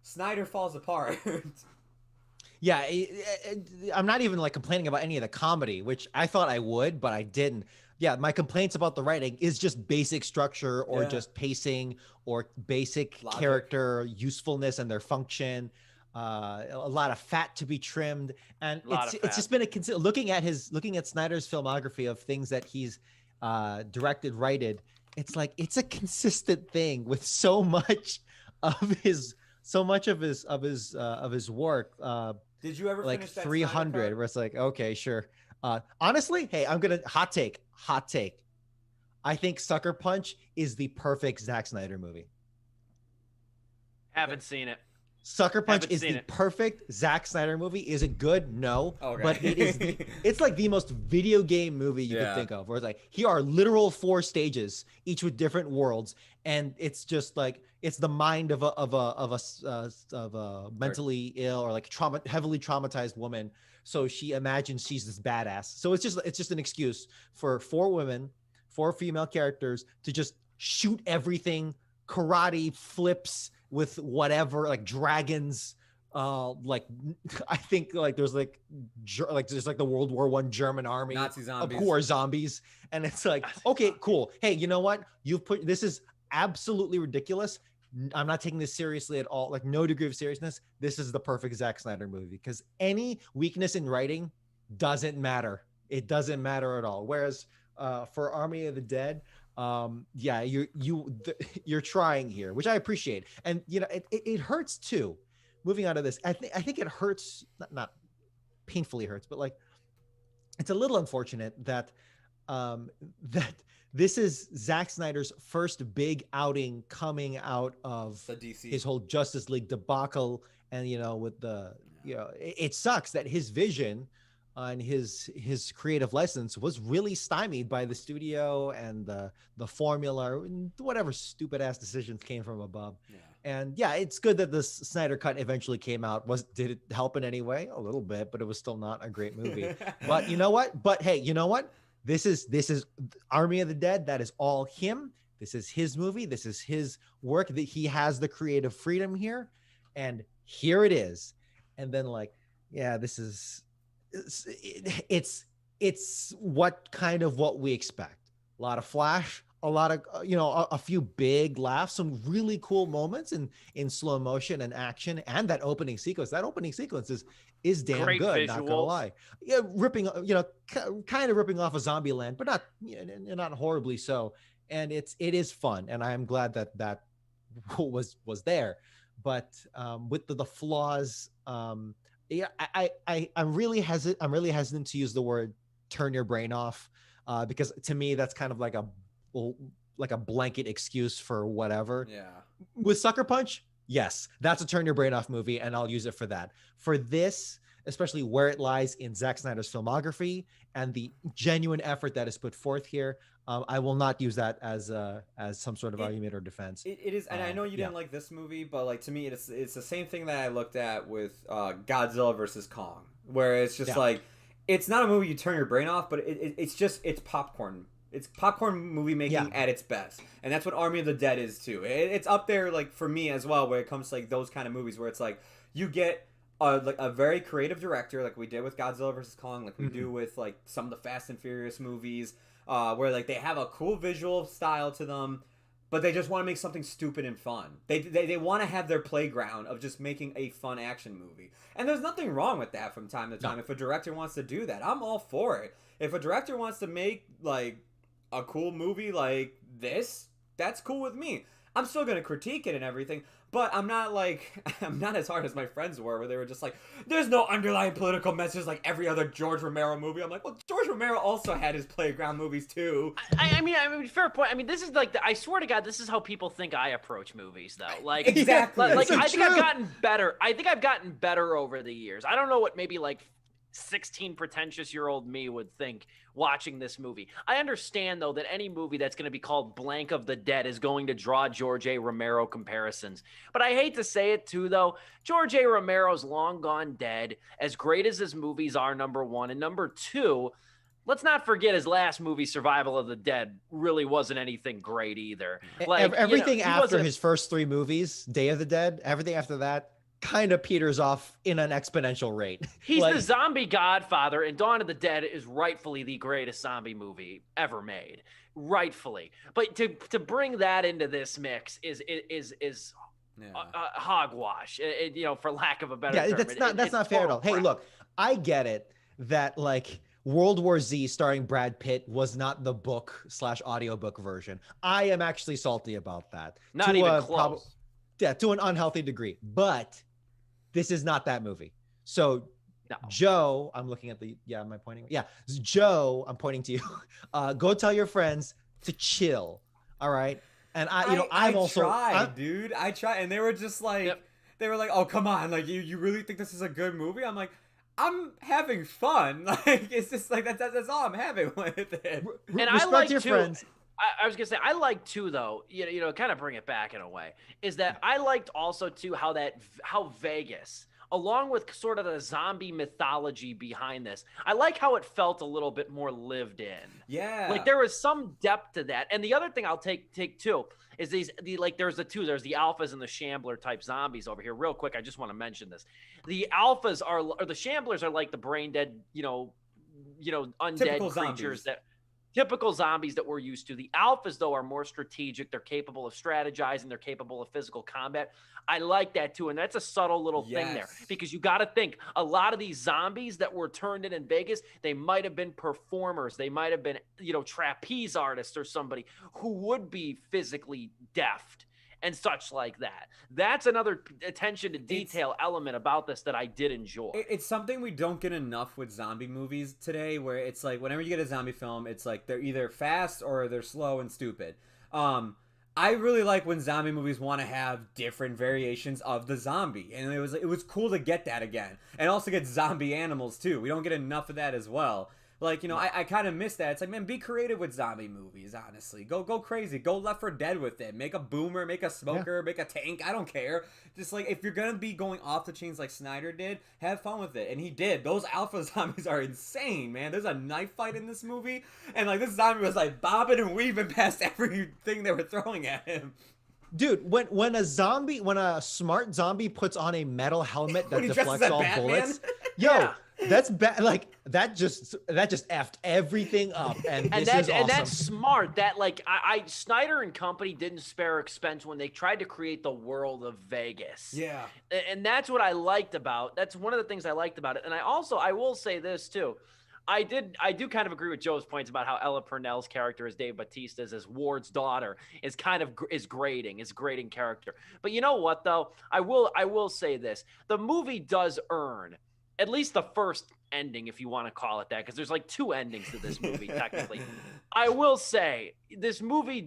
Snyder falls apart. Yeah, I'm not even like complaining about any of the comedy, which I thought I would, but I didn't. Yeah, my complaints about the writing is just basic structure or just pacing or basic character usefulness and their function. A lot of fat to be trimmed, and it's just been looking at Snyder's filmography of things that he's directed, righted. It's like it's a consistent thing with so much of his work. Did you ever Like finish that 300, where it's like, okay, sure. Honestly, hey, I'm gonna hot take. I think Sucker Punch is the perfect Zack Snyder movie. Haven't seen it. Sucker Punch is the perfect Zack Snyder movie. Is it good? No. Okay. But it's like the most video game movie you could think of, where it's like, here are literal 4 stages, each with different worlds. And it's just like, it's the mind of a mentally ill or like heavily traumatized woman. So she imagines she's this badass. So it's just an excuse for 4 female characters to just shoot everything, karate flips with whatever, like dragons, like I think like there's like the World War I German army, Nazi zombies, who are zombies, and it's like, okay, cool. Hey, you know what? This is absolutely ridiculous. I'm not taking this seriously at all. Like, no degree of seriousness. This is the perfect Zack Snyder movie, because any weakness in writing doesn't matter. It doesn't matter at all. Whereas for Army of the Dead, yeah, you're trying here, which I appreciate. And you know, it hurts too. Moving on to this, I think it hurts, not painfully hurts, but like, it's a little unfortunate that that this is Zack Snyder's first big outing coming out of his whole Justice League debacle. And you know, with the, you know, it sucks that his vision and his creative license was really stymied by the studio and the formula, and whatever stupid ass decisions came from above. Yeah. And yeah, it's good that the Snyder Cut eventually came out. Did it help in any way? A little bit, but it was still not a great movie. But you know what? But hey, you know what? This is Army of the Dead. That is all him. This is his movie. This is his work. That he has the creative freedom here, and here it is. And then like, yeah, this is. It's what we expect. A lot of flash, a lot of a few big laughs, some really cool moments in slow motion and action, and that opening sequence. That opening sequence is damn great good. Visuals. Not gonna lie. Yeah, kind of ripping off a Zombieland, but not horribly so. And it is fun, and I am glad that was there. But with the flaws. Yeah, I'm really hesitant to use the word "turn your brain off," because to me that's kind of like a blanket excuse for whatever. Yeah. With Sucker Punch, yes, that's a turn your brain off movie, and I'll use it for that. For this, especially where it lies in Zack Snyder's filmography and the genuine effort that is put forth here, I will not use that as some sort of argument or defense. It is, and I know you didn't like this movie, but like to me, it's the same thing that I looked at with Godzilla versus Kong, where it's just like, it's not a movie you turn your brain off, but it's popcorn. It's popcorn movie making at its best, and that's what Army of the Dead is too. It's up there like for me as well, where it comes to like those kind of movies where it's like you get a very creative director, like we did with Godzilla versus Kong, like we do with like some of the Fast and Furious movies. Where like they have a cool visual style to them, but they just want to make something stupid and fun. They want to have their playground of just making a fun action movie. And there's nothing wrong with that from time to time. No. If a director wants to do that, I'm all for it. If a director wants to make like a cool movie like this, that's cool with me. I'm still going to critique it and everything, but I'm not as hard as my friends were, where they were just like, there's no underlying political message like every other George Romero movie. I'm like, well, George Romero also had his playground movies too. I mean, fair point. I mean, this is like, I swear to God, this is how people think I approach movies, though. Like, exactly. Like, I think I've gotten better. I think I've gotten better over the years. I don't know what maybe like 16 pretentious-year-old me would think watching this movie. I understand, though, that any movie that's going to be called Blank of the Dead is going to draw George A. Romero comparisons. But I hate to say it, too, though. George A. Romero's long gone dead. As great as his movies are, number one. And number two, let's not forget his last movie, Survival of the Dead, really wasn't anything great either. Like, everything after his first 3 movies, Day of the Dead, everything after that, kind of peters off in an exponential rate. He's the zombie godfather, and Dawn of the Dead is rightfully the greatest zombie movie ever made. Rightfully. But to bring that into this mix is hogwash, for lack of a better term. That's not fair at all. Hey, look, I get it that like World War Z starring Brad Pitt was not the book / audiobook version. I am actually salty about that. Not even close. To an unhealthy degree. But this is not that movie. So No. Joe, I'm looking at am I pointing? Yeah. Joe, I'm pointing to you. Go tell your friends to chill. All right. And I tried, dude. I tried, and they were just like, they were like, "Oh, come on! Like, you really think this is a good movie?" I'm like, I'm having fun. Like, it's just like that's all I'm having with it. And I like your friends. I was gonna say I like too, though. Kind of bring it back in a way. Is that I liked also too how Vegas, along with sort of the zombie mythology behind this, I like how it felt a little bit more lived in. Yeah, like there was some depth to that. And the other thing I'll take too is there's the alphas and the shambler type zombies over here. Real quick, I just want to mention this: the alphas or the shamblers are like the brain dead, undead typical creatures zombies. Typical zombies that we're used to. The alphas, though, are more strategic. They're capable of strategizing. They're capable of physical combat. I like that, too. And that's a subtle little thing there, because you got to think a lot of these zombies that were turned in Vegas, they might have been performers. They might have been, trapeze artists or somebody who would be physically deft and such like that. That's another attention to detail element about this that I did enjoy. It's something we don't get enough with zombie movies today, where it's like whenever you get a zombie film, it's like they're either fast or they're slow and stupid. I really like when zombie movies want to have different variations of the zombie, and it was cool to get that again, and also get zombie animals too. We don't get enough of that as well. Like, I kind of miss that. It's like, man, be creative with zombie movies, honestly. Go crazy. Go Left 4 Dead with it. Make a boomer, make a smoker, make a tank. I don't care. Just, like, if you're going to be going off the chains like Snyder did, have fun with it. And he did. Those alpha zombies are insane, man. There's a knife fight in this movie. And, like, this zombie was, like, bobbing and weaving past everything they were throwing at him. Dude, when a smart zombie puts on a metal helmet that deflects all bullets, that's bad. Like that just effed everything up, and this is awesome. And that's smart. That Snyder and company didn't spare expense when they tried to create the world of Vegas. Yeah, and that's what I liked about. That's one of the things I liked about it. And I will say this too. I do kind of agree with Joe's points about how Ella Purnell's character as Dave Bautista's as Ward's daughter is grating character. But you know what though? I will say this. The movie does earn at least the first ending, if you want to call it that, because there's like two endings to this movie technically. I will say this movie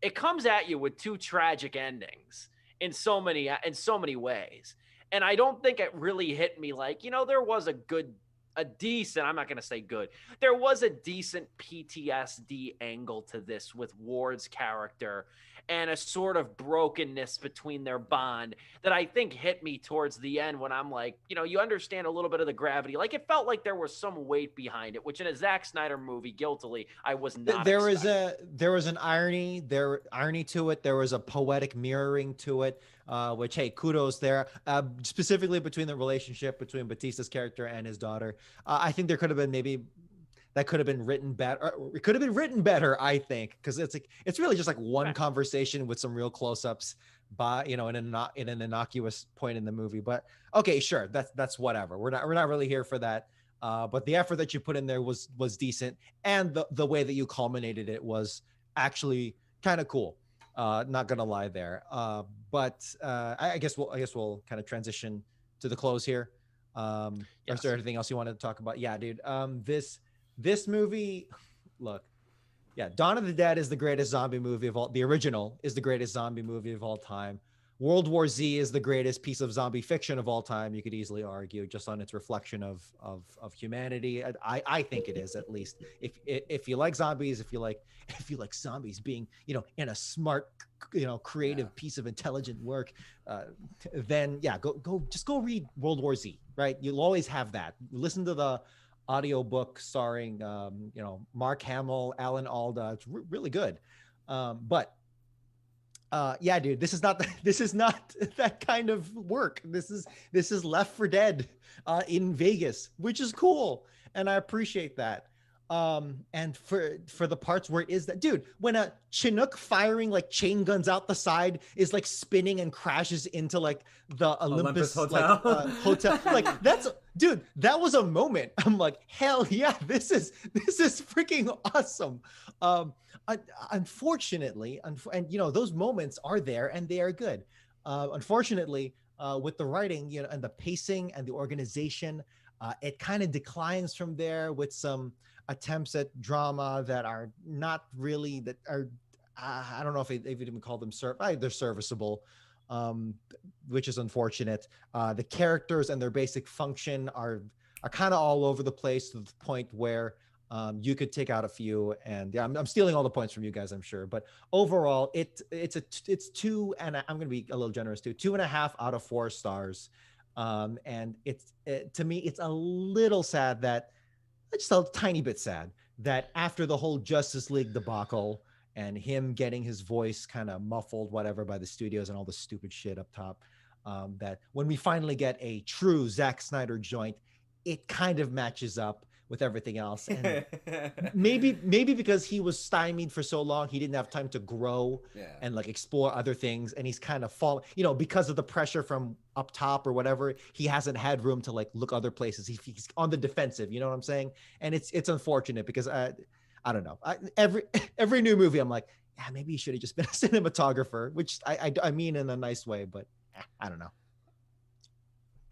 it comes at you with two tragic endings in so many ways. And I don't think it really hit me like, there was I'm not going to say good. There was a decent PTSD angle to this with Ward's character and a sort of brokenness between their bond that I think hit me towards the end when I'm like, you understand a little bit of the gravity. Like it felt like there was some weight behind it, which in a Zack Snyder movie, guiltily, I was not. There was an irony to it. There was a poetic mirroring to it. Which, hey, kudos there. Specifically between the relationship between Bautista's character and his daughter. I think there could have been that could have been written better. It could have been written better, I think, because it's really just like one conversation with some real close-ups by in an innocuous point in the movie. But okay, sure, that's whatever. We're not really here for that. But the effort that you put in there was decent, and the way that you culminated it was actually kind of cool. Not gonna lie there. But I guess we'll kind of transition to the close here. Is there anything else you wanted to talk about? Yeah, dude. This movie, look, Dawn of the Dead is the greatest zombie movie of all. The original is the greatest zombie movie of all time. World War Z is the greatest piece of zombie fiction of all time. You could easily argue just on its reflection of humanity. I think it is, at least. If you like zombies, if you like zombies being, in a smart, creative piece of intelligent work, then go read World War Z, right? You'll always have that. Listen to the audiobook starring, Mark Hamill, Alan Alda. It's really good. But dude, this is not that kind of work. This is Left 4 Dead in Vegas, which is cool, and I appreciate that. And for the parts where it is that, dude, when a Chinook firing like chain guns out the side is like spinning and crashes into like the Olympus Olympus like Hotel. hotel, like that's, dude, that was a moment. I'm like, hell yeah, this is freaking awesome. Um, unfortunately, and you know, those moments are there and they are good. Unfortunately, with the writing, you know, and the pacing and the organization, it kind of declines from there with some attempts at drama that are not really, that are, I don't know if they even call them they're serviceable, um, which is unfortunate. The characters and their basic function are kind of all over the place to the point where you could take out a few, and yeah, I'm stealing all the points from you guys, I'm sure. But overall, it's two, and I'm going to be a little generous too, 2.5 out of 4 stars. And to me, it's a little sad that, just a tiny bit sad that after the whole Justice League debacle and him getting his voice kind of muffled, whatever, by the studios and all the stupid shit up top, that when we finally get a true Zack Snyder joint, it kind of matches up with everything else. And maybe because he was stymied for so long, he didn't have time to grow and like explore other things, and he's kind of fallen, you know, because of the pressure from up top or whatever. He hasn't had room to like look other places. He's on the defensive, you know what I'm saying? And it's unfortunate because I don't know, every new movie I'm like, yeah, maybe he should have just been a cinematographer, which I mean in a nice way, but I don't know.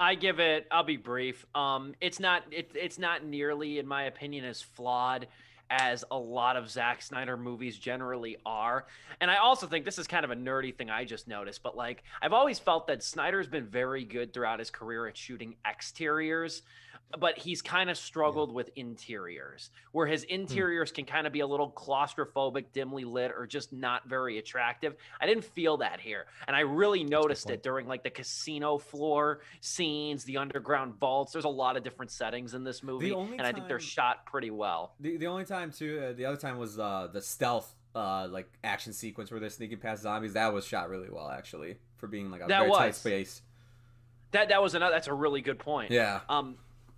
I'll be brief. It's not nearly, in my opinion, as flawed as a lot of Zack Snyder movies generally are. And I also think this is kind of a nerdy thing I just noticed, but like I've always felt that Snyder's been very good throughout his career at shooting exteriors, but he's kind of struggled with interiors, where his interiors can kind of be a little claustrophobic, dimly lit, or just not very attractive. I didn't feel that here. And I really noticed it during like the casino floor scenes, the underground vaults. There's a lot of different settings in this movie, and I think they're shot pretty well. The only time too, the other time was the stealth like action sequence where they're sneaking past zombies. That was shot really well, actually, for being like a very tight space. That's a really good point. Yeah.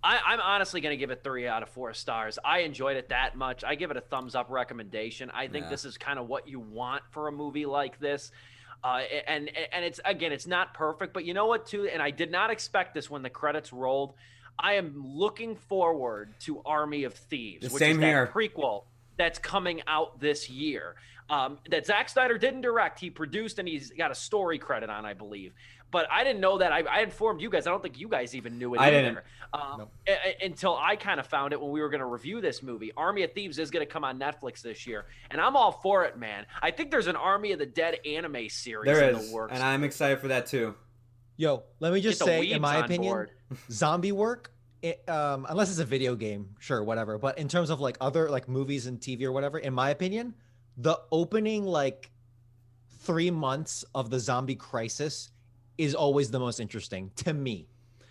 I'm honestly going to give it 3 out of 4 stars. I enjoyed it that much. I give it a thumbs up recommendation. I think this is kind of what you want for a movie like this. And it's, again, it's not perfect, but you know what too? And I did not expect this when the credits rolled. I am looking forward to Army of Thieves, which is that prequel that's coming out this year. That Zack Snyder didn't direct. He produced, and he's got a story credit on, I believe. But I didn't know that. I informed you guys. I don't think you guys even knew it either. Until I kind of found it when we were going to review this movie. Army of Thieves is going to come on Netflix this year, and I'm all for it, man. I think there's an Army of the Dead anime series in the works. And I'm excited for that too. Yo, let me just say, in my opinion, zombie work, unless it's a video game, sure, whatever. But in terms of like other like movies and TV or whatever, in my opinion, the opening like 3 months of the zombie crisis is always the most interesting to me,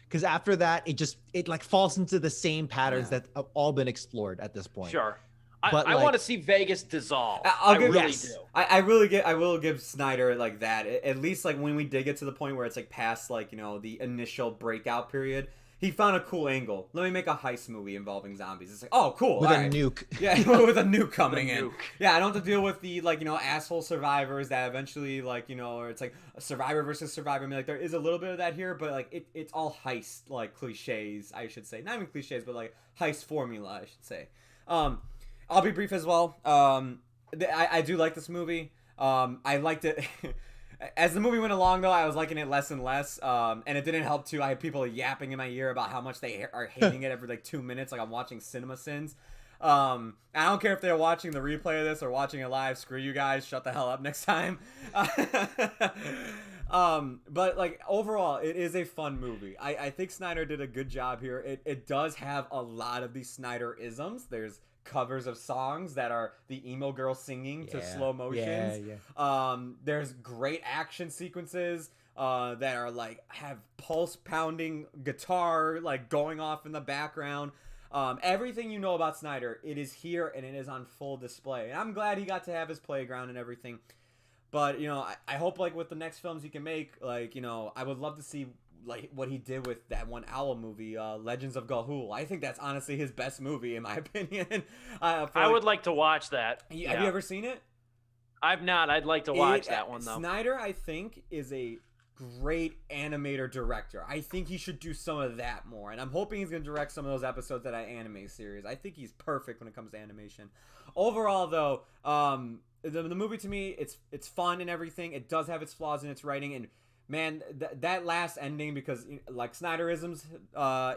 because after that it like falls into the same patterns that have all been explored at this point. Sure. I want to see Vegas dissolve. I will give Snyder like that, at least like when we did get to the point where it's like past like, you know, the initial breakout period. He found a cool angle. Let me make a heist movie involving zombies. It's like, oh, cool. With a nuke. Yeah, with a nuke coming in. Yeah, I don't have to deal with the, like, you know, asshole survivors that eventually, like, you know, or it's like a survivor versus survivor. I mean, like, there is a little bit of that here, but, like, it's all heist, like, cliches, I should say. Not even cliches, but, like, heist formula, I should say. I'll be brief as well. I do like this movie. I liked it... As the movie went along, though, I was liking it less and less, and it didn't help, too. I had people yapping in my ear about how much they are hating it every, like, 2 minutes, like I'm watching Cinema Sins. I don't care if they're watching the replay of this or watching it live. Screw you guys. Shut the hell up next time. But, like, overall, it is a fun movie. I think Snyder did a good job here. It does have a lot of these Snyder-isms. There's covers of songs that are the emo girl singing to slow motions. There's great action sequences that are like have pulse pounding guitar like going off in the background. Everything you know about Snyder, it is here and it is on full display. And I'm glad he got to have his playground and everything. But, you know, I hope like with the next films he can make, like, you know, I would love to see like what he did with that one owl movie, Legends of Ga'Hoole. I think that's honestly his best movie in my opinion. I would like to watch that. Have you ever seen it? I've not. I'd like to watch that one though. Snyder, I think, is a great animator director. I think he should do some of that more, and I'm hoping he's going to direct some of those episodes of that anime series. I think he's perfect when it comes to animation. Overall, though, the movie to me, it's fun and everything. It does have its flaws in its writing, and man, that last ending, because like Snyderisms,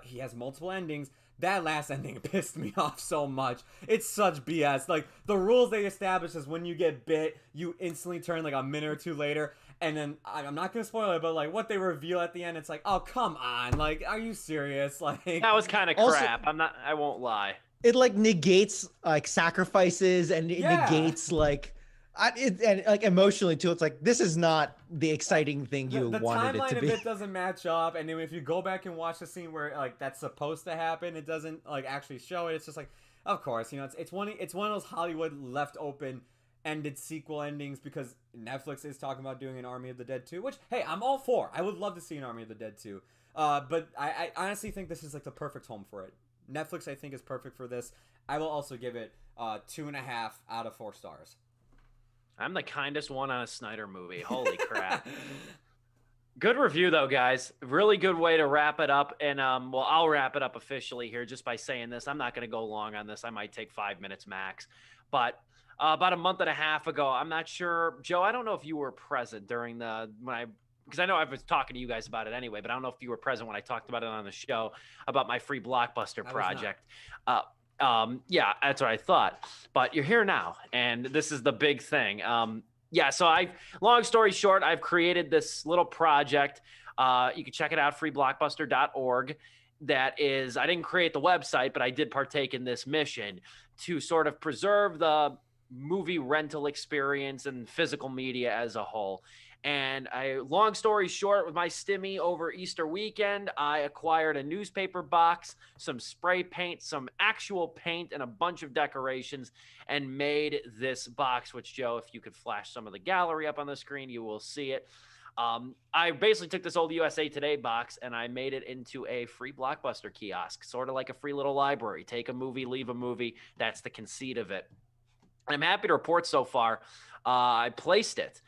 he has multiple endings. That last ending pissed me off so much. It's such BS. Like, the rules they established is when you get bit, you instantly turn like a minute or two later. And then, I'm not going to spoil it, but like what they reveal at the end, it's like, oh, come on. Like, are you serious? Like, that was kind of crap. I won't lie. It like negates like sacrifices, and it negates like and like emotionally too. It's like, this is not the exciting thing you wanted it to be. The timeline of it doesn't match up, and then if you go back and watch the scene where like that's supposed to happen, it doesn't like actually show it. It's just like, of course, it's one of those Hollywood left open ended sequel endings, because Netflix is talking about doing an Army of the Dead 2, which, hey, I'm all for. I would love to see an Army of the Dead 2. But I honestly think this is like the perfect home for it. Netflix, I think, is perfect for this. I will also give it 2.5 out of 4 stars. I'm the kindest one on a Snyder movie. Holy crap. Good review, though, guys. Really good way to wrap it up. And, well, I'll wrap it up officially here just by saying this. I'm not going to go long on this. I might take 5 minutes max. But about a month and a half ago, I'm not sure. Joe, I don't know if you were present during because I know I was talking to you guys about it anyway, but I don't know if you were present when I talked about it on the show about my Freeblockbuster project. Yeah, that's what I thought. But you're here now, and this is the big thing. So long story short, I've created this little project. You can check it out, freeblockbuster.org. That is, I didn't create the website, but I did partake in this mission to sort of preserve the movie rental experience and physical media as a whole. And long story short, with my stimmy over Easter weekend, I acquired a newspaper box, some spray paint, some actual paint, and a bunch of decorations, and made this box, which, Joe, if you could flash some of the gallery up on the screen, you will see it. I basically took this old USA Today box and I made it into a free Blockbuster kiosk, sort of like a free little library. Take a movie, leave a movie. That's the conceit of it. And I'm happy to report so far, I placed it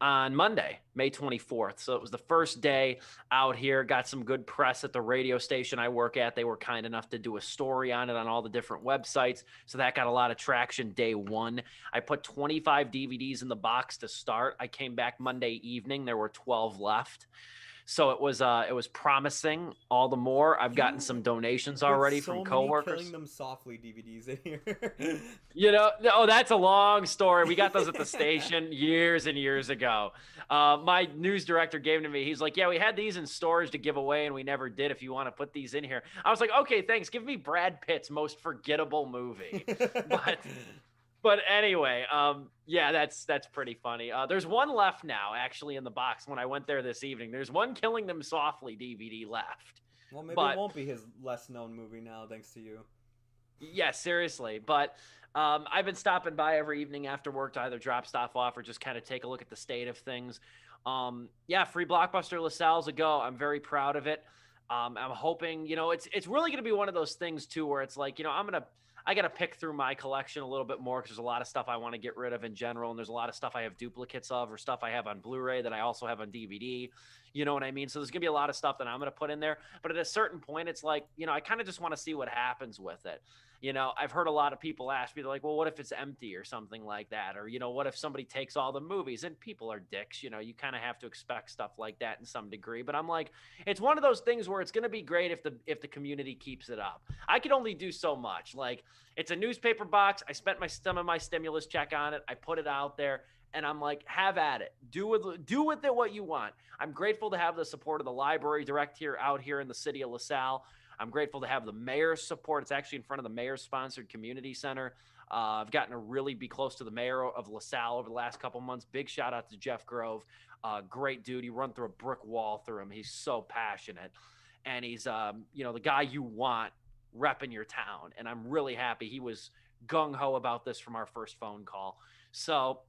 on Monday, May 24th. So it was the first day out here, got some good press at the radio station I work at. They were kind enough to do a story on it on all the different websites. So that got a lot of traction day one. I put 25 DVDs in the box to start. I came back Monday evening. There were 12 left. So it was promising all the more. I've gotten some donations already from coworkers. Killing Them Softly DVDs in here. That's a long story. We got those at the station years and years ago. My news director gave them to me. He's like, yeah, we had these in storage to give away and we never did. If you want to put these in here. I was like, okay, thanks. Give me Brad Pitt's most forgettable movie. But anyway, that's pretty funny. There's one left now, actually, in the box. When I went there this evening, there's one Killing Them Softly DVD left. Well, maybe it won't be his less known movie now, thanks to you. Yeah, seriously. But I've been stopping by every evening after work to either drop stuff off or just kind of take a look at the state of things. Free Blockbuster LaSalle's a go. I'm very proud of it. I'm hoping, it's really going to be one of those things too, where it's like, I got to pick through my collection a little bit more because there's a lot of stuff I want to get rid of in general. And there's a lot of stuff I have duplicates of or stuff I have on Blu-ray that I also have on DVD. You know what I mean? So there's going to be a lot of stuff that I'm going to put in there. But at a certain point, it's like, I kind of just want to see what happens with it. I've heard a lot of people ask me, they're like, well, what if it's empty or something like that? Or, what if somebody takes all the movies? And people are dicks, you kind of have to expect stuff like that in some degree. But I'm like, it's one of those things where it's going to be great if the community keeps it up. I could only do so much. Like, it's a newspaper box. I spent some of my stimulus check on it. I put it out there. And I'm like, have at it. Do with it what you want. I'm grateful to have the support of the library out here in the city of LaSalle. I'm grateful to have the mayor's support. It's actually in front of the mayor's sponsored community center. I've gotten to really be close to the mayor of LaSalle over the last couple months. Big shout out to Jeff Grove. Great dude. You run through a brick wall through him. He's so passionate. And he's, the guy you want repping your town. And I'm really happy. He was gung-ho about this from our first phone call. So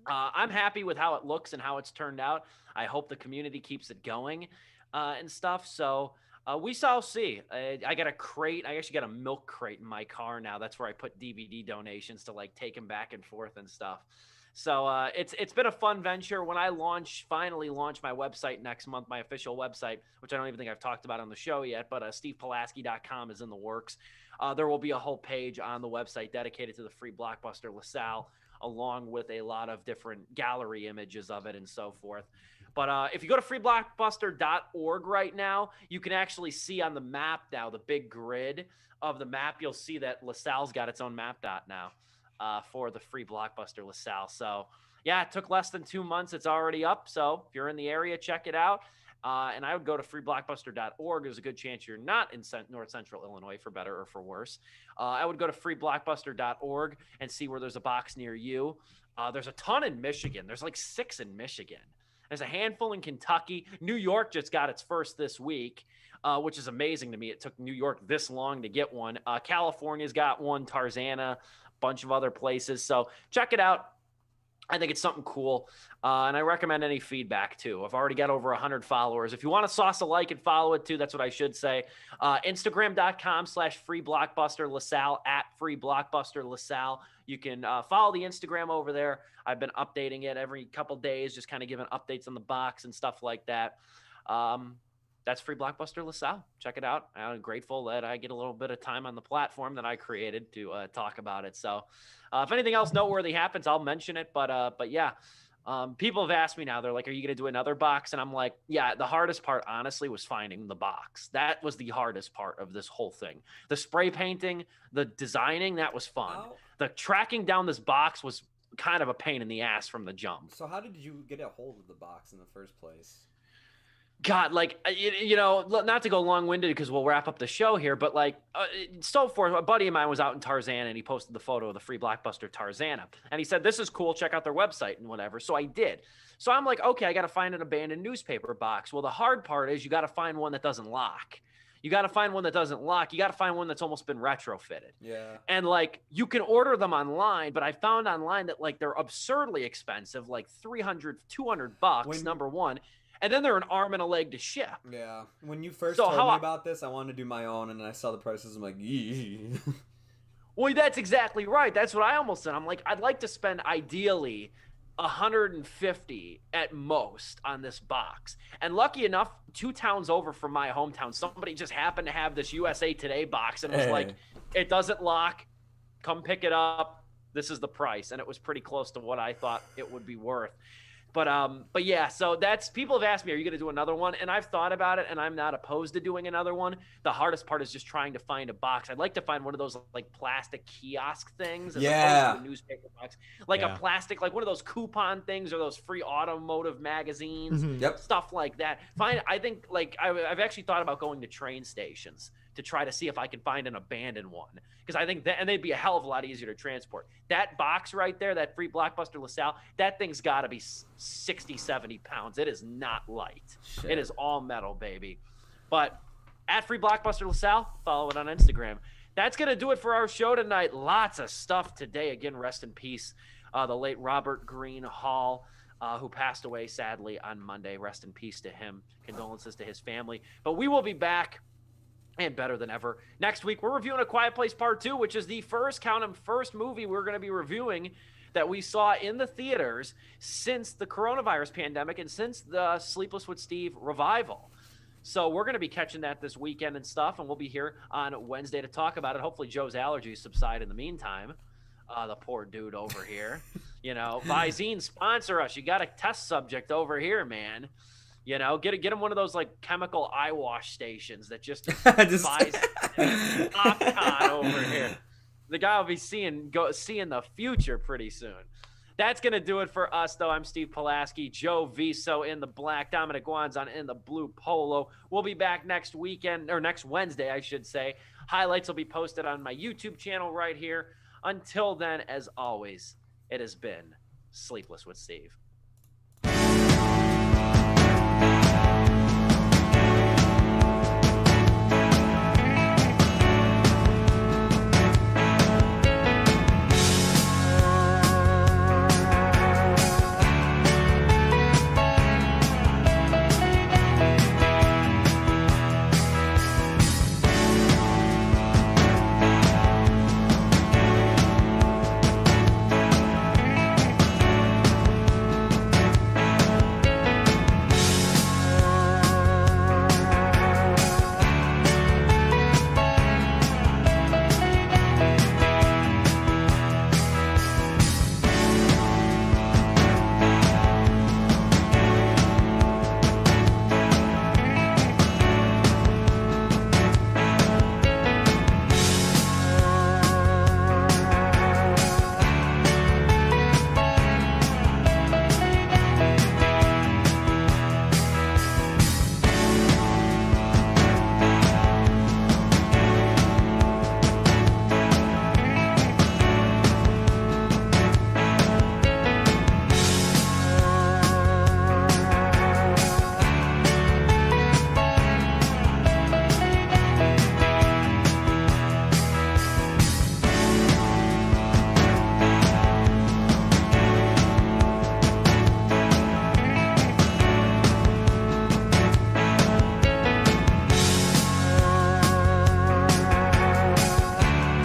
I'm happy with how it looks and how it's turned out. I hope the community keeps it going and stuff. So we shall see. I got a crate. I actually got a milk crate in my car now. That's where I put DVD donations to like take them back and forth and stuff. So it's been a fun venture. When I finally launch my website next month, my official website, which I don't even think I've talked about on the show yet, but stevepulaski.com is in the works. There will be a whole page on the website dedicated to the free Blockbuster LaSalle, along with a lot of different gallery images of it and so forth. But if you go to freeblockbuster.org right now, you can actually see on the map now, the big grid of the map, you'll see that LaSalle's got its own map dot now for the free Blockbuster LaSalle. So, yeah, it took less than 2 months. It's already up. So if you're in the area, check it out. And I would go to freeblockbuster.org. There's a good chance you're not in North Central Illinois, for better or for worse. I would go to freeblockbuster.org and see where there's a box near you. There's a ton in Michigan. There's like 6 in Michigan. There's a handful in Kentucky. New York just got its first this week, which is amazing to me. It took New York this long to get one. California's got one, Tarzana, a bunch of other places. So check it out. I think it's something cool, and I recommend any feedback, too. I've already got over 100 followers. If you want to sauce a like and follow it, too, that's what I should say. Instagram.com/freeblockbusterlasalle, @freeblockbusterlasalle. You can follow the Instagram over there. I've been updating it every couple days, just kind of giving updates on the box and stuff like that. That's free Blockbuster LaSalle. Check it out. I'm grateful that I get a little bit of time on the platform that I created to talk about it. So if anything else noteworthy happens, I'll mention it. But yeah, people have asked me now, they're like, are you going to do another box? And I'm like, yeah, the hardest part, honestly, was finding the box. That was the hardest part of this whole thing. The spray painting, the designing, that was fun. Oh. The tracking down this box was kind of a pain in the ass from the jump. So how did you get a hold of the box in the first place? God, like, you know, not to go long-winded because we'll wrap up the show here, but like, so forth. A buddy of mine was out in Tarzana and he posted the photo of the free Blockbuster Tarzana. And he said, this is cool. Check out their website and whatever. So I did. So I'm like, okay, I got to find an abandoned newspaper box. Well, the hard part is you got to find one that doesn't lock. You got to find one that doesn't lock. You got to find one that's almost been retrofitted. Yeah. And like, you can order them online, but I found online that like they're absurdly expensive, like $300, $200, number one. And then they're an arm and a leg to ship. Yeah. When you first told me about this, I wanted to do my own, and then I saw the prices. I'm like, yee. Well, that's exactly right. That's what I almost said. I'm like, I'd like to spend ideally $150 at most on this box. And lucky enough, 2 towns over from my hometown, somebody just happened to have this USA Today box and was like, it doesn't lock. Come pick it up. This is the price. And it was pretty close to what I thought it would be worth. But yeah, so that's, people have asked me, are you going to do another one? And I've thought about it and I'm not opposed to doing another one. The hardest part is just trying to find a box. I'd like to find one of those like plastic kiosk things as opposed to a newspaper box, like a plastic, like one of those coupon things or those free automotive magazines, stuff like that. I think like I've actually thought about going to train stations to try to see if I can find an abandoned one. Because I think that, and they'd be a hell of a lot easier to transport. That box right there, that free Blockbuster LaSalle, that thing's got to be 60, 70 pounds. It is not light. Shit. It is all metal, baby. But at free Blockbuster LaSalle, follow it on Instagram. That's going to do it for our show tonight. Lots of stuff today. Again, rest in peace, the late Robert Green Hall, who passed away sadly on Monday. Rest in peace to him. Condolences to his family. But we will be back. And better than ever. Next week, we're reviewing A Quiet Place Part 2, which is the first movie we're going to be reviewing that we saw in the theaters since the coronavirus pandemic and since the Sleepless with Steve revival. So we're going to be catching that this weekend and stuff, and we'll be here on Wednesday to talk about it. Hopefully Joe's allergies subside in the meantime. The poor dude over here. You know, Visine, sponsor us. You got a test subject over here, man. You know, get him one of those like chemical eye wash stations that just buys popcorn over here. The guy will be seeing the future pretty soon. That's gonna do it for us, though. I'm Steve Pulaski, Joe Viso in the black, Dominic Guanzon in the blue polo. We'll be back next Wednesday, I should say. Highlights will be posted on my YouTube channel right here. Until then, as always, it has been Sleepless with Steve.